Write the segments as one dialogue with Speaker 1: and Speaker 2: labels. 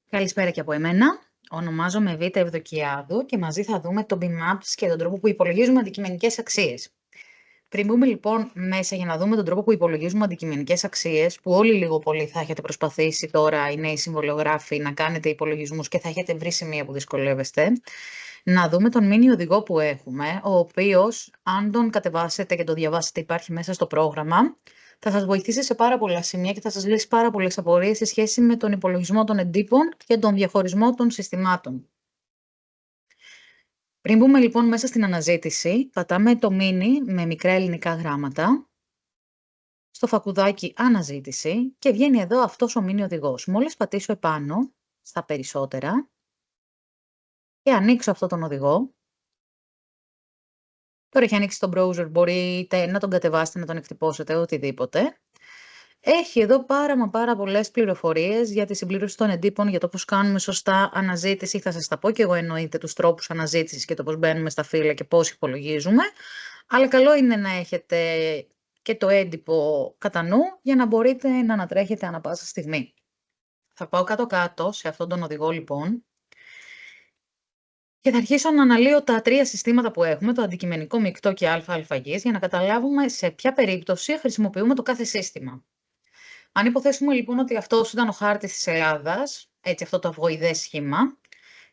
Speaker 1: Καλησπέρα και από εμένα. Ονομάζομαι Β' Ευδοκιάδου και μαζί θα δούμε το BIMAPS και τον τρόπο που υπολογίζουμε αντικειμενικές αξίες. Πριν μπούμε λοιπόν μέσα για να δούμε τον τρόπο που υπολογίζουμε αντικειμενικές αξίες, που όλοι λίγο πολύ θα έχετε προσπαθήσει τώρα οι νέοι συμβολιογράφοι να κάνετε υπολογισμούς και θα έχετε βρει σημεία που δυσκολεύεστε, να δούμε τον μίνι οδηγό που έχουμε, ο οποίος, αν τον κατεβάσετε και το διαβάσετε, υπάρχει μέσα στο πρόγραμμα, θα σας βοηθήσει σε πάρα πολλά σημεία και θα σας λύσει πάρα πολλές απορίες σε σχέση με τον υπολογισμό των εντύπων και τον διαχωρισμό των συστημάτων. Πριν μπούμε λοιπόν μέσα στην αναζήτηση, πατάμε το μίνι με μικρά ελληνικά γράμματα, στο φακουδάκι αναζήτηση και βγαίνει εδώ αυτός ο μίνι οδηγός. Μόλις πατήσω επάνω στα περισσότερα και ανοίξω αυτόν τον οδηγό, τώρα έχει ανοίξει το browser, μπορείτε να τον κατεβάσετε, να τον εκτυπώσετε, οτιδήποτε. Έχει εδώ πάρα πολλές πληροφορίες για τη συμπλήρωση των εντύπων, για το πώς κάνουμε σωστά αναζήτηση. Θα σας τα πω και εγώ εννοείται τους τρόπους αναζήτησης και το πώς μπαίνουμε στα φύλλα και πώς υπολογίζουμε. Αλλά καλό είναι να έχετε και το έντυπο κατά νου για να μπορείτε να ανατρέχετε ανά πάσα στιγμή. Θα πάω κάτω-κάτω σε αυτόν τον οδηγό λοιπόν και θα αρχίσω να αναλύω τα τρία συστήματα που έχουμε, το αντικειμενικό, μεικτό και αλφαγής, για να καταλάβουμε σε ποια περίπτωση χρησιμοποιούμε το κάθε σύστημα. Αν υποθέσουμε λοιπόν ότι αυτός ήταν ο χάρτης της Ελλάδας, έτσι αυτό το αυγοειδές σχήμα,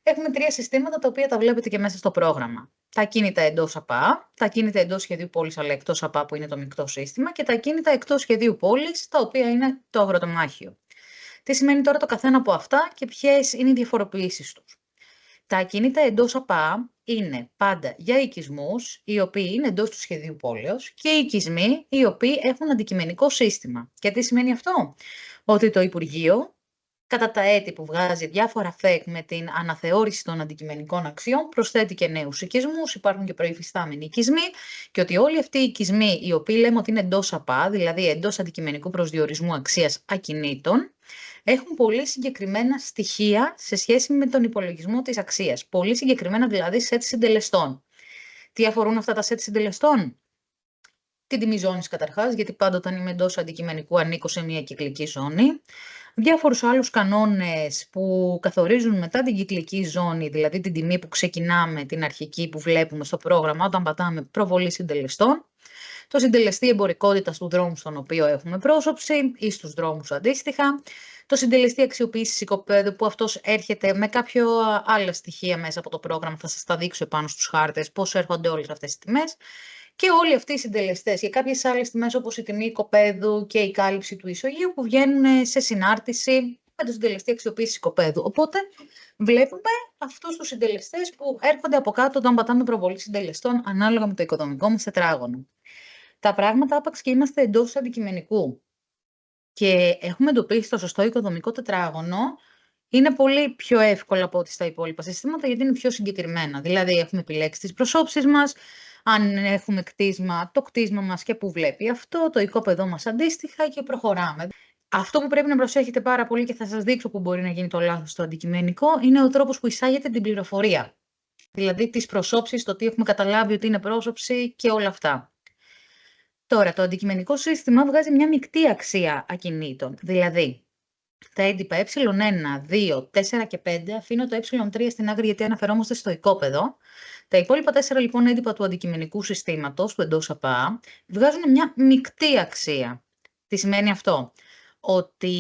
Speaker 1: έχουμε τρία συστήματα τα οποία τα βλέπετε και μέσα στο πρόγραμμα. Τα ακίνητα εντός ΑΠΑ, τα ακίνητα εντός σχεδίου πόλης αλλά εκτός ΑΠΑ που είναι το μεικτό σύστημα και τα ακίνητα εκτός σχεδίου πόλης τα οποία είναι το αγροτεμάχιο. Τι σημαίνει τώρα το καθένα από αυτά και ποιες είναι οι διαφοροποιήσεις τους. Τα ακίνητα εντός ΑΠΑ είναι πάντα για οικισμούς, οι οποίοι είναι εντός του σχεδίου πόλεως και οι οικισμοί, οι οποίοι έχουν αντικειμενικό σύστημα. Και τι σημαίνει αυτό? Ότι το Υπουργείο, κατά τα έτη που βγάζει διάφορα ΦΕΚ με την αναθεώρηση των αντικειμενικών αξιών, προσθέτει και νέους οικισμούς, υπάρχουν και προϋφιστάμενοι οικισμοί και ότι όλοι αυτοί οι οικισμοί, οι οποίοι λέμε ότι είναι εντός ΑΠΑ, δηλαδή εντός αντικειμενικού προσδιορισμού αξίας ακινήτων, έχουν πολύ συγκεκριμένα στοιχεία σε σχέση με τον υπολογισμό της αξίας. Πολύ συγκεκριμένα δηλαδή σετ συντελεστών. Τι αφορούν αυτά τα σετ συντελεστών? Την τιμή ζώνης καταρχάς, γιατί πάντα όταν είμαι εντός αντικειμενικού ανήκω σε μια κυκλική ζώνη. Διάφορους άλλους κανόνες που καθορίζουν μετά την κυκλική ζώνη, δηλαδή την τιμή που ξεκινάμε, την αρχική που βλέπουμε στο πρόγραμμα όταν πατάμε προβολή συντελεστών. Το συντελεστή εμπορικότητας του δρόμου στον οποίο έχουμε πρόσωψη ή στους δρόμους αντίστοιχα. Το συντελεστή αξιοποίησης οικοπαίδου που αυτός έρχεται με κάποιο άλλα στοιχεία μέσα από το πρόγραμμα. Θα σας τα δείξω επάνω στους χάρτες πώς έρχονται όλες αυτές οι τιμές. Και όλοι αυτοί οι συντελεστές και κάποιες άλλες τιμές όπως η τιμή οικοπαίδου και η κάλυψη του ισογείου που βγαίνουν σε συνάρτηση με το συντελεστή αξιοποίησης οικοπαίδου. Οπότε βλέπουμε αυτούς τους συντελεστές που έρχονται από κάτω όταν πατάμε προβολή συντελεστών ανάλογα με το οικοδομικό μας τετράγωνο. Τα πράγματα άπαξ και είμαστε εντός αντικειμενικού και έχουμε εντοπίσει το σωστό οικοδομικό τετράγωνο, είναι πολύ πιο εύκολο από ό,τι στα υπόλοιπα συστήματα γιατί είναι πιο συγκεκριμένα. Δηλαδή έχουμε επιλέξει τις προσώψεις μας, αν έχουμε κτίσμα, το κτίσμα μας και που βλέπει αυτό, το οικόπεδό μας αντίστοιχα και προχωράμε. Αυτό που πρέπει να προσέχετε πάρα πολύ και θα σας δείξω που μπορεί να γίνει το λάθος στο αντικειμενικό είναι ο τρόπος που εισάγεται την πληροφορία. Δηλαδή τις προσώψεις, το τι έχουμε καταλάβει ότι είναι πρόσωψη και όλα αυτά. Τώρα, το αντικειμενικό σύστημα βγάζει μια μεικτή αξία ακινήτων. Δηλαδή, τα έντυπα ε1, 2, 4 και 5 αφήνω το ε3 στην άκρη γιατί αναφερόμαστε στο οικόπεδο. Τα υπόλοιπα 4 λοιπόν έντυπα του αντικειμενικού συστήματος, του εντός ΑΠΑ, βγάζουν μια μεικτή αξία. Τι σημαίνει αυτό? Ότι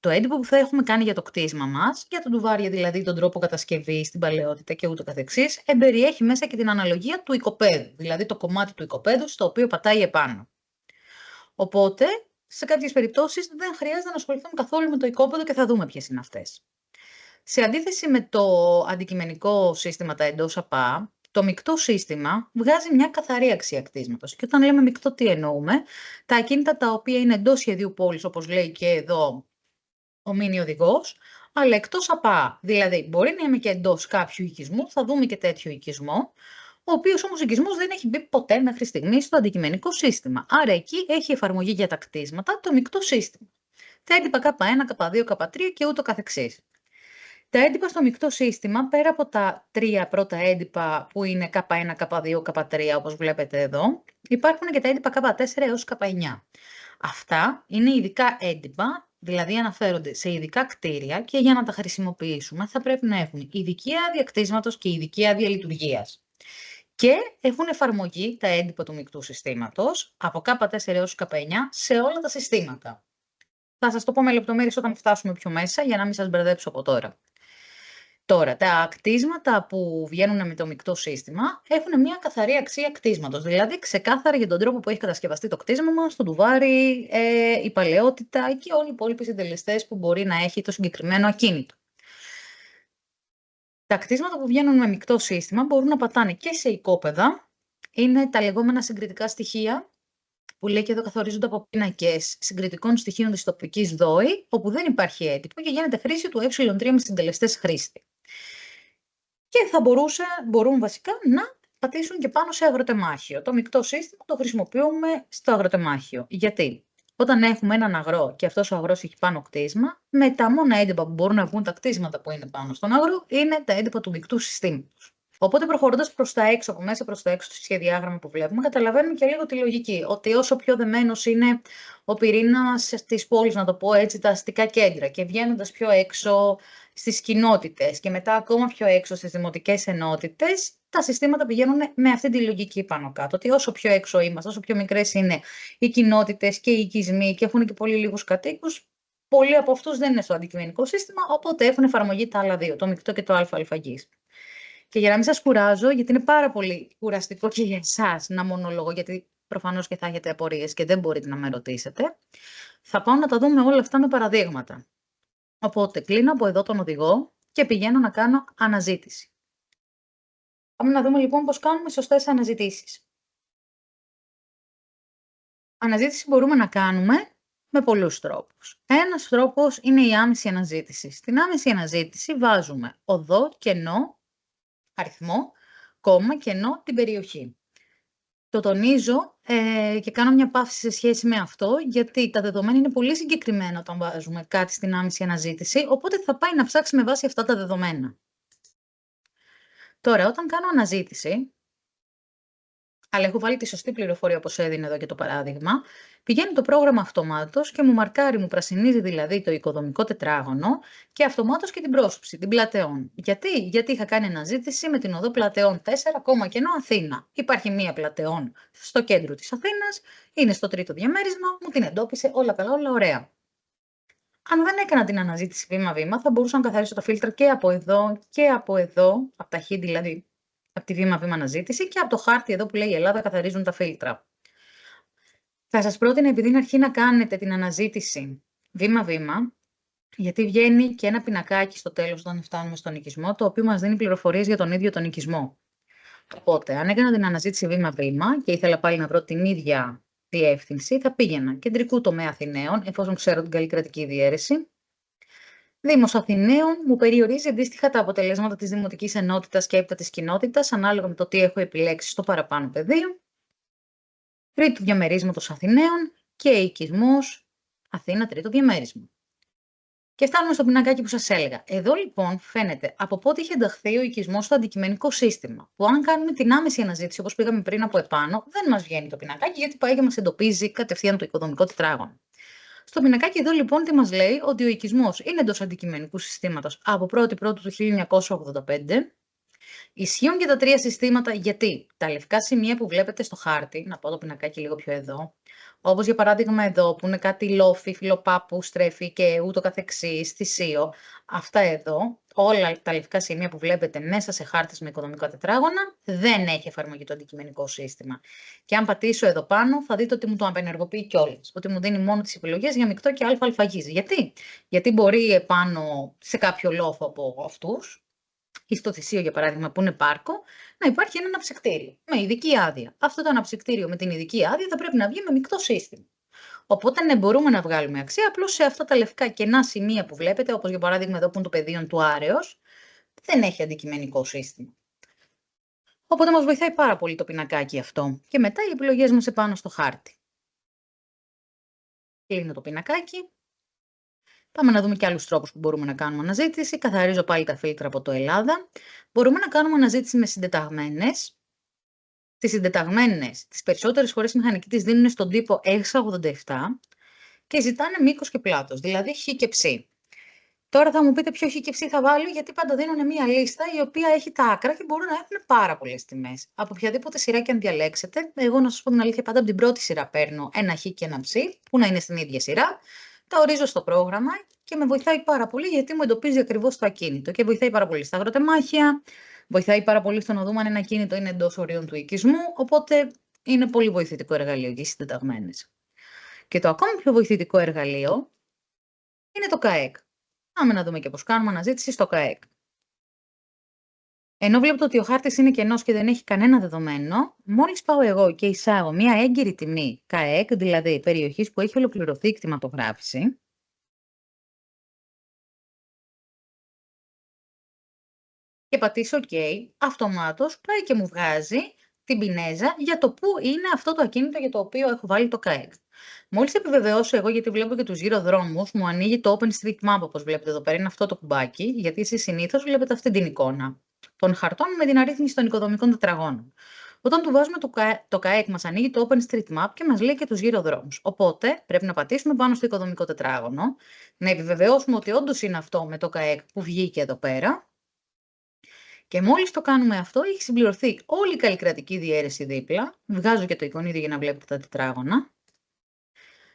Speaker 1: το έντυπο που θα έχουμε κάνει για το κτίσμα μας, για τον ντουβάρια δηλαδή τον τρόπο κατασκευής, την παλαιότητα και ούτω καθεξής, εμπεριέχει μέσα και την αναλογία του οικοπαίδου, δηλαδή το κομμάτι του οικοπαίδου στο οποίο πατάει επάνω. Οπότε, σε κάποιες περιπτώσεις δεν χρειάζεται να ασχοληθούμε καθόλου με το οικόπεδο και θα δούμε ποιες είναι αυτές. Σε αντίθεση με το αντικειμενικό σύστημα τα εντός ΑΠΑ, το μεικτό σύστημα βγάζει μια καθαρή αξία κτίσματος. Και όταν λέμε μεικτό, τι εννοούμε? Τα ακίνητα τα οποία είναι εντός σχεδίου πόλης, όπως λέει και εδώ ο μίνι οδηγός, αλλά εκτός ΑΠΑ. Δηλαδή, μπορεί να είμαι και εντός κάποιου οικισμού, θα δούμε και τέτοιο οικισμό, ο οποίος όμως οικισμός δεν έχει μπει ποτέ μέχρι στιγμή στο αντικειμενικό σύστημα. Άρα εκεί έχει εφαρμογή για τα κτίσματα το μεικτό σύστημα. Τα έντυπα K1, K2, K3 και ούτω καθεξής. Τα έντυπα στο μεικτό σύστημα, πέρα από τα τρία πρώτα έντυπα που είναι K1, K2, K3 όπως βλέπετε εδώ, υπάρχουν και τα έντυπα K4 έως K9. Αυτά είναι ειδικά έντυπα Δηλαδή αναφέρονται σε ειδικά κτίρια και για να τα χρησιμοποιήσουμε θα πρέπει να έχουν ειδική άδεια κτίσματος και ειδική άδεια λειτουργίας. Και έχουν εφαρμογή τα έντυπα του μεικτού συστήματος από K4 έως K9 σε όλα τα συστήματα. Θα σας το πω με λεπτομέρειες όταν φτάσουμε πιο μέσα για να μην σας μπερδέψω από τώρα. Τώρα, τα κτίσματα που βγαίνουν με το μεικτό σύστημα έχουν μια καθαρή αξία κτίσματος, δηλαδή ξεκάθαρα για τον τρόπο που έχει κατασκευαστεί το κτίσμα μας, το ντουβάρι, η παλαιότητα και όλοι οι υπόλοιποι συντελεστές που μπορεί να έχει το συγκεκριμένο ακίνητο. Τα κτίσματα που βγαίνουν με μεικτό σύστημα μπορούν να πατάνε και σε οικόπεδα, είναι τα λεγόμενα συγκριτικά στοιχεία, που λέει και εδώ καθορίζονται από πίνακες συγκριτικών στοιχείων της τοπικής ΔΟΗ, όπου δεν υπάρχει έντυπο και γίνεται χρήση του ε3 με συντελεστές χρήστη. Και θα μπορούν βασικά να πατήσουν και πάνω σε αγροτεμάχιο. Το μεικτό σύστημα το χρησιμοποιούμε στο αγροτεμάχιο. Γιατί? Όταν έχουμε έναν αγρό και αυτός ο αγρός έχει πάνω κτίσμα, με τα μόνα έντυπα που μπορούν να βγουν τα κτίσματα που είναι πάνω στον αγρό, είναι τα έντυπα του μεικτού συστήματος. Οπότε προχωρώντας προς τα έξω, από μέσα προς τα έξω στο σχεδιάγραμμα που βλέπουμε, καταλαβαίνουμε και λίγο τη λογική. Ότι όσο πιο δεμένος είναι ο πυρήνας της πόλης, να το πω έτσι, τα αστικά κέντρα και βγαίνοντας πιο έξω στις κοινότητες και μετά ακόμα πιο έξω στις δημοτικές ενότητες, τα συστήματα πηγαίνουν με αυτή τη λογική πάνω κάτω. Ότι όσο πιο έξω είμαστε, όσο πιο μικρές είναι οι κοινότητες και οι οικισμοί και έχουν και πολύ λίγους κατοίκους, πολλοί από αυτούς δεν είναι στο αντικειμενικό σύστημα, οπότε έχουν εφαρμογή τα άλλα δύο, το μεικτό και το αλφαγής. Και για να μην σας κουράζω, γιατί είναι πάρα πολύ κουραστικό και για εσάς να μονολογώ, γιατί προφανώς και θα έχετε απορίες και δεν μπορείτε να με ρωτήσετε, θα πάω να τα δούμε όλα αυτά με παραδείγματα. Οπότε κλείνω από εδώ τον οδηγό και πηγαίνω να κάνω αναζήτηση. Πάμε να δούμε λοιπόν πώς κάνουμε σωστές αναζητήσεις. Αναζήτηση μπορούμε να κάνουμε με πολλούς τρόπους. Ένας τρόπος είναι η άμεση αναζήτηση. Στην άμεση αναζήτηση βάζουμε οδό, κενό, αριθμό, κόμμα, κενό, την περιοχή. Το τονίζω και κάνω μια παύση σε σχέση με αυτό, γιατί τα δεδομένα είναι πολύ συγκεκριμένα όταν βάζουμε κάτι στην άμεση αναζήτηση, οπότε θα πάει να ψάξει με βάση αυτά τα δεδομένα. Τώρα, όταν κάνω αναζήτηση, αλλά έχω βάλει τη σωστή πληροφορία όπως έδινε εδώ και το παράδειγμα, πηγαίνει το πρόγραμμα αυτομάτως και μου μαρκάρει, μου πρασινίζει δηλαδή το οικοδομικό τετράγωνο και αυτομάτως και την πρόσωψη, την Πλατεών. Γιατί είχα κάνει αναζήτηση με την οδό Πλατεών 4, κενό Αθήνα. Υπάρχει μία Πλατεών στο κέντρο της Αθήνας, είναι στο τρίτο διαμέρισμα, μου την εντόπισε, όλα καλά, όλα ωραία. Αν δεν έκανα την αναζήτηση βήμα-βήμα, θα μπορούσα να καθαρίσω τα φίλτρα και από εδώ, από τα χ δηλαδή, από τη βήμα-βήμα αναζήτηση και από το χάρτη εδώ που λέει η Ελλάδα καθαρίζουν τα φίλτρα. Θα σας πρότεινα, επειδή είναι αρχή, να κάνετε την αναζήτηση βήμα-βήμα, γιατί βγαίνει και ένα πινακάκι στο τέλος όταν φτάνουμε στον οικισμό, το οποίο μας δίνει πληροφορίες για τον ίδιο τον οικισμό. Οπότε, αν έκανα την αναζήτηση βήμα-βήμα και ήθελα πάλι να βρω την ίδια διεύθυνση, θα πήγαινα κεντρικού τομέα Αθηναίων, εφόσον ξέρω την καλή κρατική διαίρεση. Δήμος Αθηναίων μου περιορίζει αντίστοιχα τα αποτελέσματα της δημοτικής ενότητας και έπειτα της κοινότητας, ανάλογα με το τι έχω επιλέξει στο παραπάνω πεδίο. Τρίτου διαμερίσματος Αθηναίων και οικισμός Αθήνα τρίτο διαμέρισμα. Και φτάνουμε στο πινακάκι που σας έλεγα. Εδώ λοιπόν φαίνεται από πότε είχε ενταχθεί ο οικισμός στο αντικειμενικό σύστημα. Που αν κάνουμε την άμεση αναζήτηση, όπως πήγαμε πριν από επάνω, δεν μας βγαίνει το πινακάκι, γιατί πάει και μας εντοπίζει κατευθείαν το οικοδομικό τετράγωνο. Στο πινακάκι εδώ λοιπόν τι μας λέει? Ότι ο οικισμός είναι εντός αντικειμενικού συστήματος από 1η του 1985. Ισχύουν και τα τρία συστήματα, γιατί τα λευκά σημεία που βλέπετε στο χάρτη, να πω το πινακάκι λίγο πιο εδώ, όπως για παράδειγμα εδώ που είναι κάτι λόφι, φιλοπάπου, στρέφει και ούτω καθεξής, θυσίο, αυτά εδώ, όλα τα λευκά σημεία που βλέπετε μέσα σε χάρτες με οικοδομικά τετράγωνα, δεν έχει εφαρμογή το αντικειμενικό σύστημα. Και αν πατήσω εδώ πάνω, θα δείτε ότι μου το απενεργοποιεί κιόλας, ότι μου δίνει μόνο τις επιλογές για μεικτό και αλφαγής. Γιατί μπορεί επάνω σε κάποιο λόφο από αυτούς, ή στο Θησίο, για παράδειγμα, που είναι πάρκο, να υπάρχει ένα αναψυκτήριο με ειδική άδεια. Αυτό το αναψυκτήριο με την ειδική άδεια θα πρέπει να βγει με μεικτό σύστημα. Οπότε ναι, μπορούμε να βγάλουμε αξία, απλώς σε αυτά τα λευκά κενά σημεία που βλέπετε, όπως για παράδειγμα εδώ που είναι το πεδίο του Άρεως, δεν έχει αντικειμενικό σύστημα. Οπότε μας βοηθάει πάρα πολύ το πινακάκι αυτό. Και μετά οι επιλογές μας επάνω στο χάρτη. Κλείνω το πινακάκι. Πάμε να δούμε και άλλους τρόπους που μπορούμε να κάνουμε αναζήτηση. Καθαρίζω πάλι τα φίλτρα από το Ελλάδα. Μπορούμε να κάνουμε αναζήτηση με συντεταγμένες. Τις συντεταγμένες, τις περισσότερες φορές οι μηχανικοί τις δίνουν στον τύπο 687 και ζητάνε μήκος και πλάτος, δηλαδή χ και ψ. Τώρα θα μου πείτε ποιο χ και ψ θα βάλω, γιατί πάντα δίνουν μια λίστα η οποία έχει τα άκρα και μπορούν να έχουν πάρα πολλές τιμές. Από οποιαδήποτε σειρά και αν διαλέξετε, εγώ να σας πω την αλήθεια, πάντα από την πρώτη σειρά παίρνω ένα χ και ένα ψ, που να είναι στην ίδια σειρά, τα ορίζω στο πρόγραμμα και με βοηθάει πάρα πολύ γιατί μου εντοπίζει ακριβώς το ακίνητο και βοηθάει πάρα πολύ στα αγροτεμάχια, βοηθάει πάρα πολύ στο να δούμε αν ένα ακίνητο είναι εντός ορίων του οικισμού, οπότε είναι πολύ βοηθητικό εργαλείο για συντεταγμένες. Και το ακόμη πιο βοηθητικό εργαλείο είναι το ΚΑΕΚ. Πάμε να δούμε και πώς κάνουμε αναζήτηση στο ΚΑΕΚ. Ενώ βλέπετε ότι ο χάρτης είναι κενός και δεν έχει κανένα δεδομένο, μόλις πάω εγώ και εισάγω μια έγκυρη τιμή ΚΑΕΚ, δηλαδή περιοχής που έχει ολοκληρωθεί η κτηματογράφηση, και πατήσω OK, αυτομάτως πάει και μου βγάζει την πινέζα για το πού είναι αυτό το ακίνητο για το οποίο έχω βάλει το ΚΑΕΚ. Μόλις επιβεβαιώσω εγώ, γιατί βλέπω και τους γύρω δρόμους, μου ανοίγει το OpenStreetMap, όπως βλέπετε εδώ πέρα, είναι αυτό το κουμπάκι, γιατί εσείς συνήθως βλέπετε αυτή την εικόνα των χαρτών με την αρρύθμιση των οικοδομικών τετραγώνων. Όταν του βάζουμε το ΚΑΕΚ, μας ανοίγει το OpenStreetMap και μας λέει και τους γύρω δρόμους. Οπότε πρέπει να πατήσουμε πάνω στο οικοδομικό τετράγωνο, να επιβεβαιώσουμε ότι όντως είναι αυτό με το ΚΑΕΚ που βγήκε εδώ πέρα. Και μόλις το κάνουμε αυτό, έχει συμπληρωθεί όλη η καλλικρατική διαίρεση δίπλα. Βγάζω και το εικονίδι για να βλέπετε τα τετράγωνα.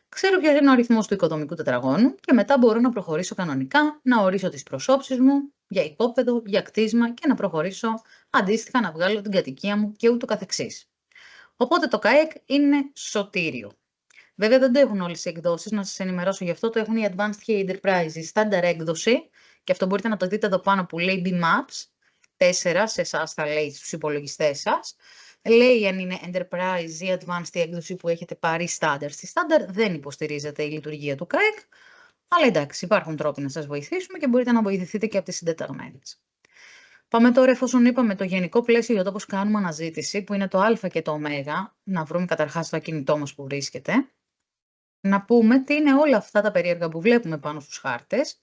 Speaker 1: Ξέρω ποιος είναι ο αριθμός του οικοδομικού τετραγώνου και μετά μπορώ να προχωρήσω κανονικά, να ορίσω τις προσώψεις μου για οικόπεδο, για κτίσμα και να προχωρήσω αντίστοιχα να βγάλω την κατοικία μου και ούτω καθεξής. Οπότε το ΚΑΕΚ είναι σωτήριο. Βέβαια δεν το έχουν όλες οι εκδόσεις, να σας ενημερώσω γι' αυτό, το έχουν οι Advanced και οι Enterprise, η στάνταρ έκδοση, και αυτό μπορείτε να το δείτε εδώ πάνω που λέει B-Maps, 4 σε εσάς θα λέει στους υπολογιστές σας. Λέει αν είναι Enterprise ή Advanced η έκδοση που έχετε πάρει Standard. Στη Standard δεν υποστηρίζεται η λειτουργία του ΚΑΕΚ, αλλά εντάξει, υπάρχουν τρόποι να σας βοηθήσουμε και μπορείτε να βοηθηθείτε και από τις συντεταγμένες. Πάμε τώρα, εφόσον είπαμε το γενικό πλαίσιο για το πώς κάνουμε αναζήτηση, που είναι το α και το ω, να βρούμε καταρχάς το ακίνητό μας που βρίσκεται, να πούμε τι είναι όλα αυτά τα περίεργα που βλέπουμε πάνω στους χάρτες.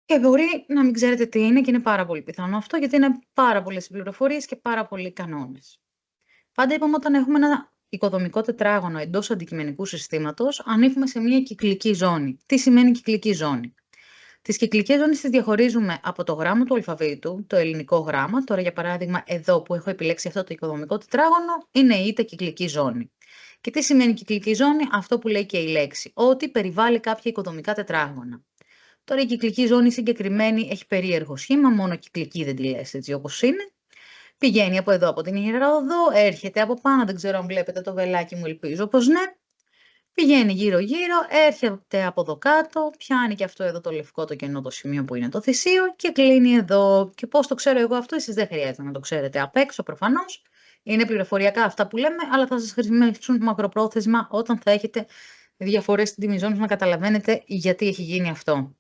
Speaker 1: Και μπορεί να μην ξέρετε τι είναι και είναι πάρα πολύ πιθανό αυτό, γιατί είναι πάρα πολλές πληροφορίες και πάρα πολλοί κανόνες. Πάντα είπαμε όταν έχουμε ένα οικοδομικό τετράγωνο εντός αντικειμενικού συστήματος, ανήκουμε σε μια κυκλική ζώνη. Τι σημαίνει κυκλική ζώνη? Τις κυκλικές ζώνες τις διαχωρίζουμε από το γράμμα του αλφαβήτου, το ελληνικό γράμμα. Τώρα, για παράδειγμα, εδώ που έχω επιλέξει αυτό το οικοδομικό τετράγωνο, είναι είτε κυκλική ζώνη. Και τι σημαίνει κυκλική ζώνη? Αυτό που λέει και η λέξη, ότι περιβάλλει κάποια οικοδομικά τετράγωνα. Τώρα η κυκλική ζώνη συγκεκριμένη έχει περίεργο σχήμα, μόνο κυκλική δεν τη λες έτσι όπως είναι. Πηγαίνει από εδώ, από την Ιερά Οδό, έρχεται από πάνω, δεν ξέρω αν βλέπετε το βελάκι μου, ελπίζω πως ναι. Πηγαίνει γύρω-γύρω, έρχεται από εδώ κάτω, πιάνει και αυτό εδώ το λευκό το κενό το σημείο που είναι το θυσίο και κλείνει εδώ. Και πώς το ξέρω εγώ αυτό, εσείς δεν χρειάζεται να το ξέρετε απ' έξω προφανώς. Είναι πληροφοριακά αυτά που λέμε, αλλά θα σας χρησιμεύσουν μακροπρόθεσμα όταν θα έχετε διαφορές στην τιμή ζώνης να καταλαβαίνετε γιατί έχει γίνει αυτό.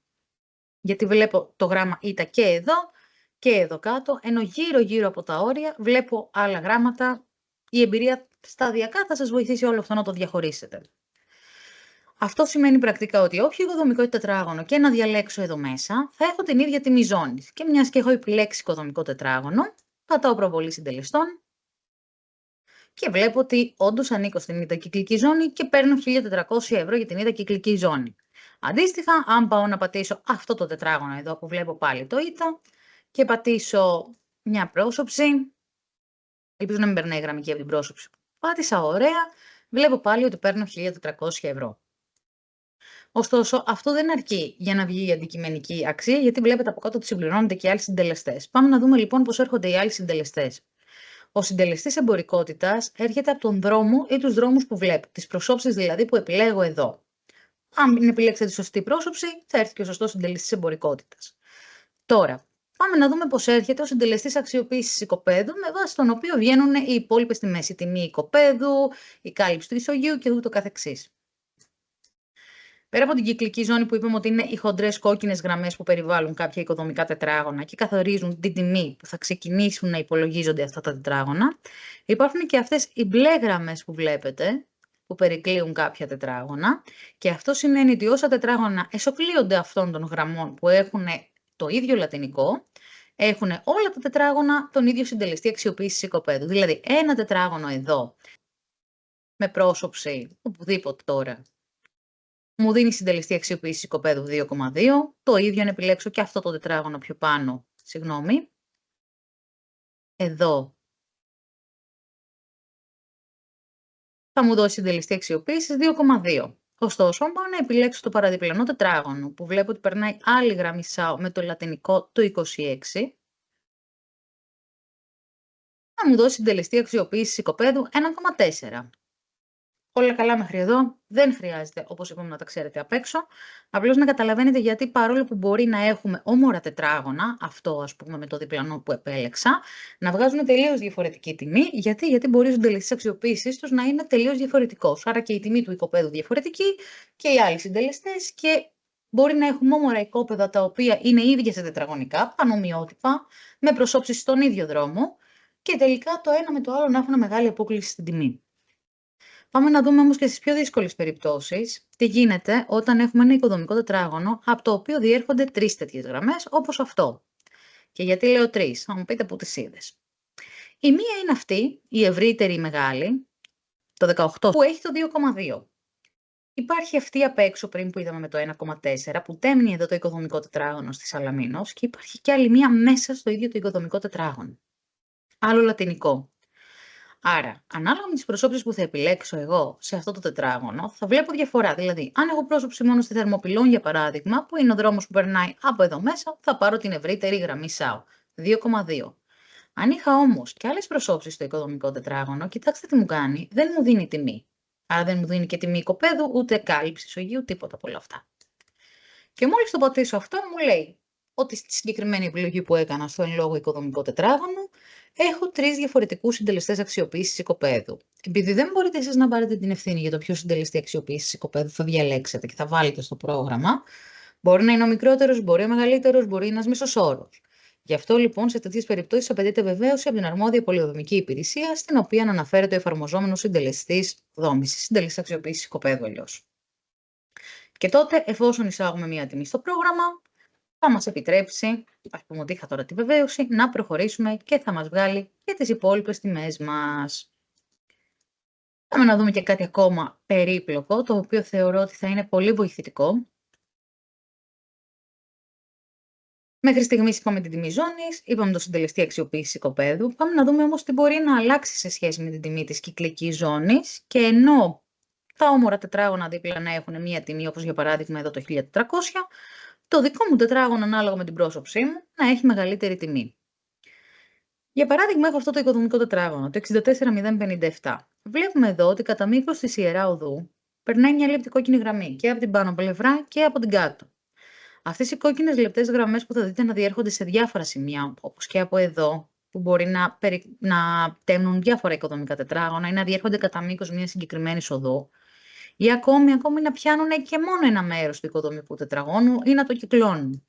Speaker 1: Γιατί βλέπω το γράμμα ήτα και εδώ κάτω, ενώ γύρω-γύρω από τα όρια βλέπω άλλα γράμματα. Η εμπειρία σταδιακά θα σας βοηθήσει όλο αυτό να το διαχωρίσετε. Αυτό σημαίνει πρακτικά ότι όποιο οικοδομικό τετράγωνο και να διαλέξω εδώ μέσα, θα έχω την ίδια τιμή ζώνης. Και μιας και έχω επιλέξει οικοδομικό τετράγωνο, πατάω προβολή συντελεστών και βλέπω ότι όντως ανήκω στην ίδια κυκλική ζώνη και παίρνω 1.400 ευρώ για την ίδια κυκλική ζώνη. Αντίστοιχα, αν πάω να πατήσω αυτό το τετράγωνο εδώ που βλέπω πάλι το ήτα και πατήσω μια πρόσωψη, ελπίζω να μην περνάει γραμμική από την πρόσωψη. Πάτησα ωραία, βλέπω πάλι ότι παίρνω 1.400 ευρώ. Ωστόσο, αυτό δεν αρκεί για να βγει η αντικειμενική αξία, γιατί βλέπετε από κάτω ότι συμπληρώνονται και οι άλλοι συντελεστές. Πάμε να δούμε λοιπόν πώς έρχονται οι άλλοι συντελεστές. Ο συντελεστής εμπορικότητας έρχεται από τον δρόμο ή τους δρόμους που βλέπω, τις προσώψεις δηλαδή που επιλέγω εδώ. Αν επιλέξετε τη σωστή πρόσωψη, θα έρθει και ο σωστός συντελεστής εμπορικότητας. Τώρα, πάμε να δούμε πώς έρχεται ο συντελεστής αξιοποίησης οικοπαίδου, με βάση τον οποίο βγαίνουν οι υπόλοιπες τιμές, η τιμή οικοπαίδου, η κάλυψη του ισογείου και ούτω καθεξής. Πέρα από την κυκλική ζώνη που είπαμε ότι είναι οι χοντρές κόκκινες γραμμές που περιβάλλουν κάποια οικοδομικά τετράγωνα και καθορίζουν την τιμή που θα ξεκινήσουν να υπολογίζονται αυτά τα τετράγωνα, υπάρχουν και αυτές οι μπλε γραμμές που βλέπετε, που περικλείουν κάποια τετράγωνα, και αυτό σημαίνει ότι όσα τετράγωνα εσωκλείονται αυτών των γραμμών που έχουν το ίδιο λατινικό, έχουν όλα τα τετράγωνα τον ίδιο συντελεστή αξιοποίησης οικοπαίδου. Δηλαδή, ένα τετράγωνο εδώ, με πρόσωψη, οπουδήποτε τώρα, Μου δίνει συντελεστή αξιοποίησης οικοπαίδου 2,2. Το ίδιο αν επιλέξω και αυτό το τετράγωνο πιο πάνω. Συγγνώμη. Εδώ θα μου δώσει συντελεστή αξιοποίησης 2,2. Ωστόσο, αν πάω να επιλέξω το παραδιπλανό τετράγωνο που βλέπω ότι περνάει άλλη γραμμή ΣΑΟ με το λατινικό το 26, θα μου δώσει συντελεστή αξιοποίησης οικοπαίδου 1,4. Όλα καλά μέχρι εδώ. Δεν χρειάζεται, όπως είπαμε, να τα ξέρετε απ' έξω. Απλώς να καταλαβαίνετε γιατί παρόλο που μπορεί να έχουμε όμορα τετράγωνα, αυτό ας πούμε με το διπλανό που επέλεξα, να βγάζουν τελείως διαφορετική τιμή. Γιατί μπορεί ο συντελεστής αξιοποίησης τους να είναι τελείως διαφορετικός. Άρα και η τιμή του οικοπαίδου διαφορετική και οι άλλοι συντελεστές και μπορεί να έχουμε όμορα οικόπεδα τα οποία είναι ίδια σε τετραγωνικά, πανομοιότυπα, με προσώψεις στον ίδιο δρόμο και τελικά το ένα με το άλλο να έχουν μεγάλη απόκλιση στην τιμή. Πάμε να δούμε όμως και στις πιο δύσκολες περιπτώσεις τι γίνεται όταν έχουμε ένα οικοδομικό τετράγωνο από το οποίο διέρχονται 3 τέτοιες γραμμές όπως αυτό. Και γιατί λέω 3, θα μου πείτε πού τις είδες. Η μία είναι αυτή, η ευρύτερη, η μεγάλη, το 18, που έχει το 2,2. Υπάρχει αυτή απ' έξω πριν που είδαμε με το 1,4 που τέμνει εδώ το οικοδομικό τετράγωνο στη Σαλαμίνος και υπάρχει και άλλη μία μέσα στο ίδιο το οικοδομικό τετράγωνο. Άλλο λατινικό. Άρα, ανάλογα με τις προσώψεις που θα επιλέξω εγώ σε αυτό το τετράγωνο, θα βλέπω διαφορά. Δηλαδή, αν έχω πρόσωψη μόνο στη Θερμοπυλών, για παράδειγμα, που είναι ο δρόμος που περνάει από εδώ μέσα, θα πάρω την ευρύτερη γραμμή ΣΑΟ, 2,2. Αν είχα όμως και άλλες προσώψεις στο οικοδομικό τετράγωνο, κοιτάξτε τι μου κάνει, δεν μου δίνει τιμή. Άρα δεν μου δίνει και τιμή οικοπαίδου, ούτε κάλυψη ισογείου, τίποτα από όλα αυτά. Και μόλις το πατήσω αυτό, μου λέει ότι στη συγκεκριμένη επιλογή που έκανα στο εν λόγω οικοδομικό τετράγωνο, έχω 3 διαφορετικούς συντελεστές αξιοποίησης οικοπαίδου. Επειδή δεν μπορείτε εσείς να πάρετε την ευθύνη για το ποιο συντελεστή αξιοποίησης οικοπαίδου θα διαλέξετε και θα βάλετε στο πρόγραμμα, μπορεί να είναι ο μικρότερος, μπορεί ο μεγαλύτερος, μπορεί ένας μέσος όρος. Γι' αυτό λοιπόν σε τέτοιες περιπτώσεις απαιτείται βεβαίωση από την αρμόδια πολυδομική υπηρεσία, στην οποία αναφέρεται ο εφαρμοζόμενος συντελεστής δόμησης, συντελεστής αξιοποίησης οικοπαίδου αλλιώς. Και τότε, εφόσον εισάγουμε μία τιμή στο πρόγραμμα, θα μας επιτρέψει, ας πούμε ότι είχα τώρα τη βεβαίωση, να προχωρήσουμε και θα μας βγάλει και τις υπόλοιπες τιμές μας. Πάμε να δούμε και κάτι ακόμα περίπλοκο, το οποίο θεωρώ ότι θα είναι πολύ βοηθητικό. Μέχρι στιγμής είπαμε την τιμή ζώνης, είπαμε το συντελεστή αξιοποίησης οικοπαίδου. Πάμε να δούμε όμως τι μπορεί να αλλάξει σε σχέση με την τιμή της κυκλικής ζώνης και ενώ τα όμορα τετράγωνα δίπλα να έχουν μία τιμή, όπως για παράδειγμα εδώ το 1400, το δικό μου τετράγωνο ανάλογα με την πρόσωψή μου να έχει μεγαλύτερη τιμή. Για παράδειγμα, έχω αυτό το οικοδομικό τετράγωνο, το 64057. Βλέπουμε εδώ ότι κατά μήκος της Ιερά Οδού περνάει μια λεπτή κόκκινη γραμμή και από την πάνω πλευρά και από την κάτω. Αυτές οι κόκκινες λεπτές γραμμές που θα δείτε να διέρχονται σε διάφορα σημεία, όπως και από εδώ, που μπορεί να τέμνουν διάφορα οικοδομικά τετράγωνα ή να διέρχονται κατά μήκος μια συγκεκριμένη οδού, ή ακόμη να πιάνουν και μόνο ένα μέρος του οικοδομικού τετραγώνου ή να το κυκλώνουν.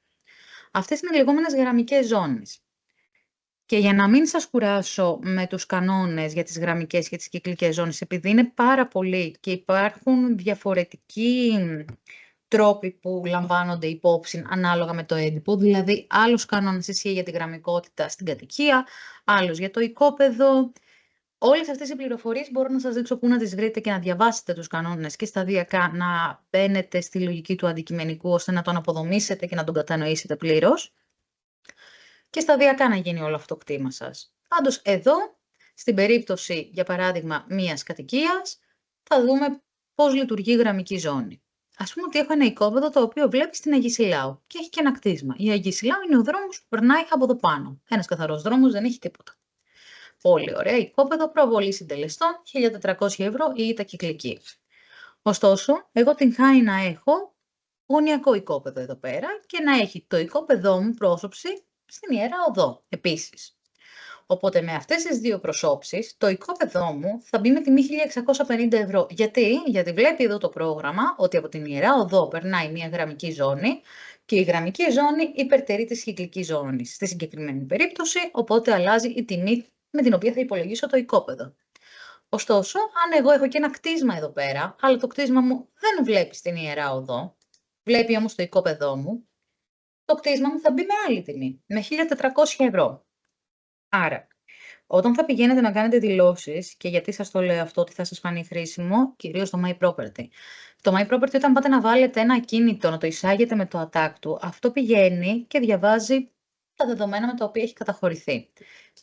Speaker 1: Αυτές είναι λεγόμενες γραμμικές ζώνες. Και για να μην σας κουράσω με τους κανόνες για τις γραμμικές και τις κυκλικές ζώνες, επειδή είναι πάρα πολλοί και υπάρχουν διαφορετικοί τρόποι που λαμβάνονται υπόψη ανάλογα με το έντυπο, δηλαδή άλλος κανόνας ισχύει για τη γραμμικότητα στην κατοικία, άλλος για το οικόπεδο. Όλες αυτές οι πληροφορίες μπορώ να σας δείξω πού να τις βρείτε και να διαβάσετε τους κανόνες και σταδιακά να μπαίνετε στη λογική του αντικειμενικού ώστε να τον αποδομήσετε και να τον κατανοήσετε πλήρως και σταδιακά να γίνει όλο αυτό το κτήμα σας. Πάντως εδώ, στην περίπτωση για παράδειγμα μιας κατοικίας, θα δούμε πώς λειτουργεί η γραμμική ζώνη. Ας πούμε ότι έχω ένα οικόπεδο το οποίο βλέπει στην Αγία Σιλάου και έχει και ένα κτίσμα. Η Αγία Σιλάου είναι ο δρόμος που περνάει από εδώ πάνω. Ένας καθαρός δρόμος, δεν έχει τίποτα. Πολύ ωραία οικόπεδο, προβολή συντελεστών, 1.400 ευρώ η ήττα κυκλική. Ωστόσο, εγώ την χάνει να έχω γωνιακό οικόπεδο εδώ πέρα και να έχει το οικόπεδό μου πρόσωψη στην Ιερά Οδό επίσης. Οπότε με αυτές τις δύο προσώψεις, το οικόπεδό μου θα μπει με τιμή 1.650 ευρώ. Γιατί βλέπει εδώ το πρόγραμμα ότι από την Ιερά Οδό περνάει μια γραμμική ζώνη και η γραμμική ζώνη υπερτερεί της κυκλικής ζώνης. Στη συγκεκριμένη περίπτωση, οπότε αλλάζει η τιμή με την οποία θα υπολογίσω το οικόπεδο. Ωστόσο, αν εγώ έχω και ένα κτίσμα εδώ πέρα, αλλά το κτίσμα μου δεν βλέπει στην Ιερά Οδό, βλέπει όμως το οικόπεδό μου, το κτίσμα μου θα μπει με άλλη τιμή, με 1.400 ευρώ. Άρα, Όταν θα πηγαίνετε να κάνετε δηλώσεις, και γιατί σας το λέω αυτό, ότι θα σας φανεί χρήσιμο, κυρίως το My Property. Το My Property, όταν πάτε να βάλετε ένα ακίνητο, να το εισάγετε με το ATAC του, αυτό πηγαίνει και διαβάζει τα δεδομένα με τα οποία έχει καταχωρηθεί.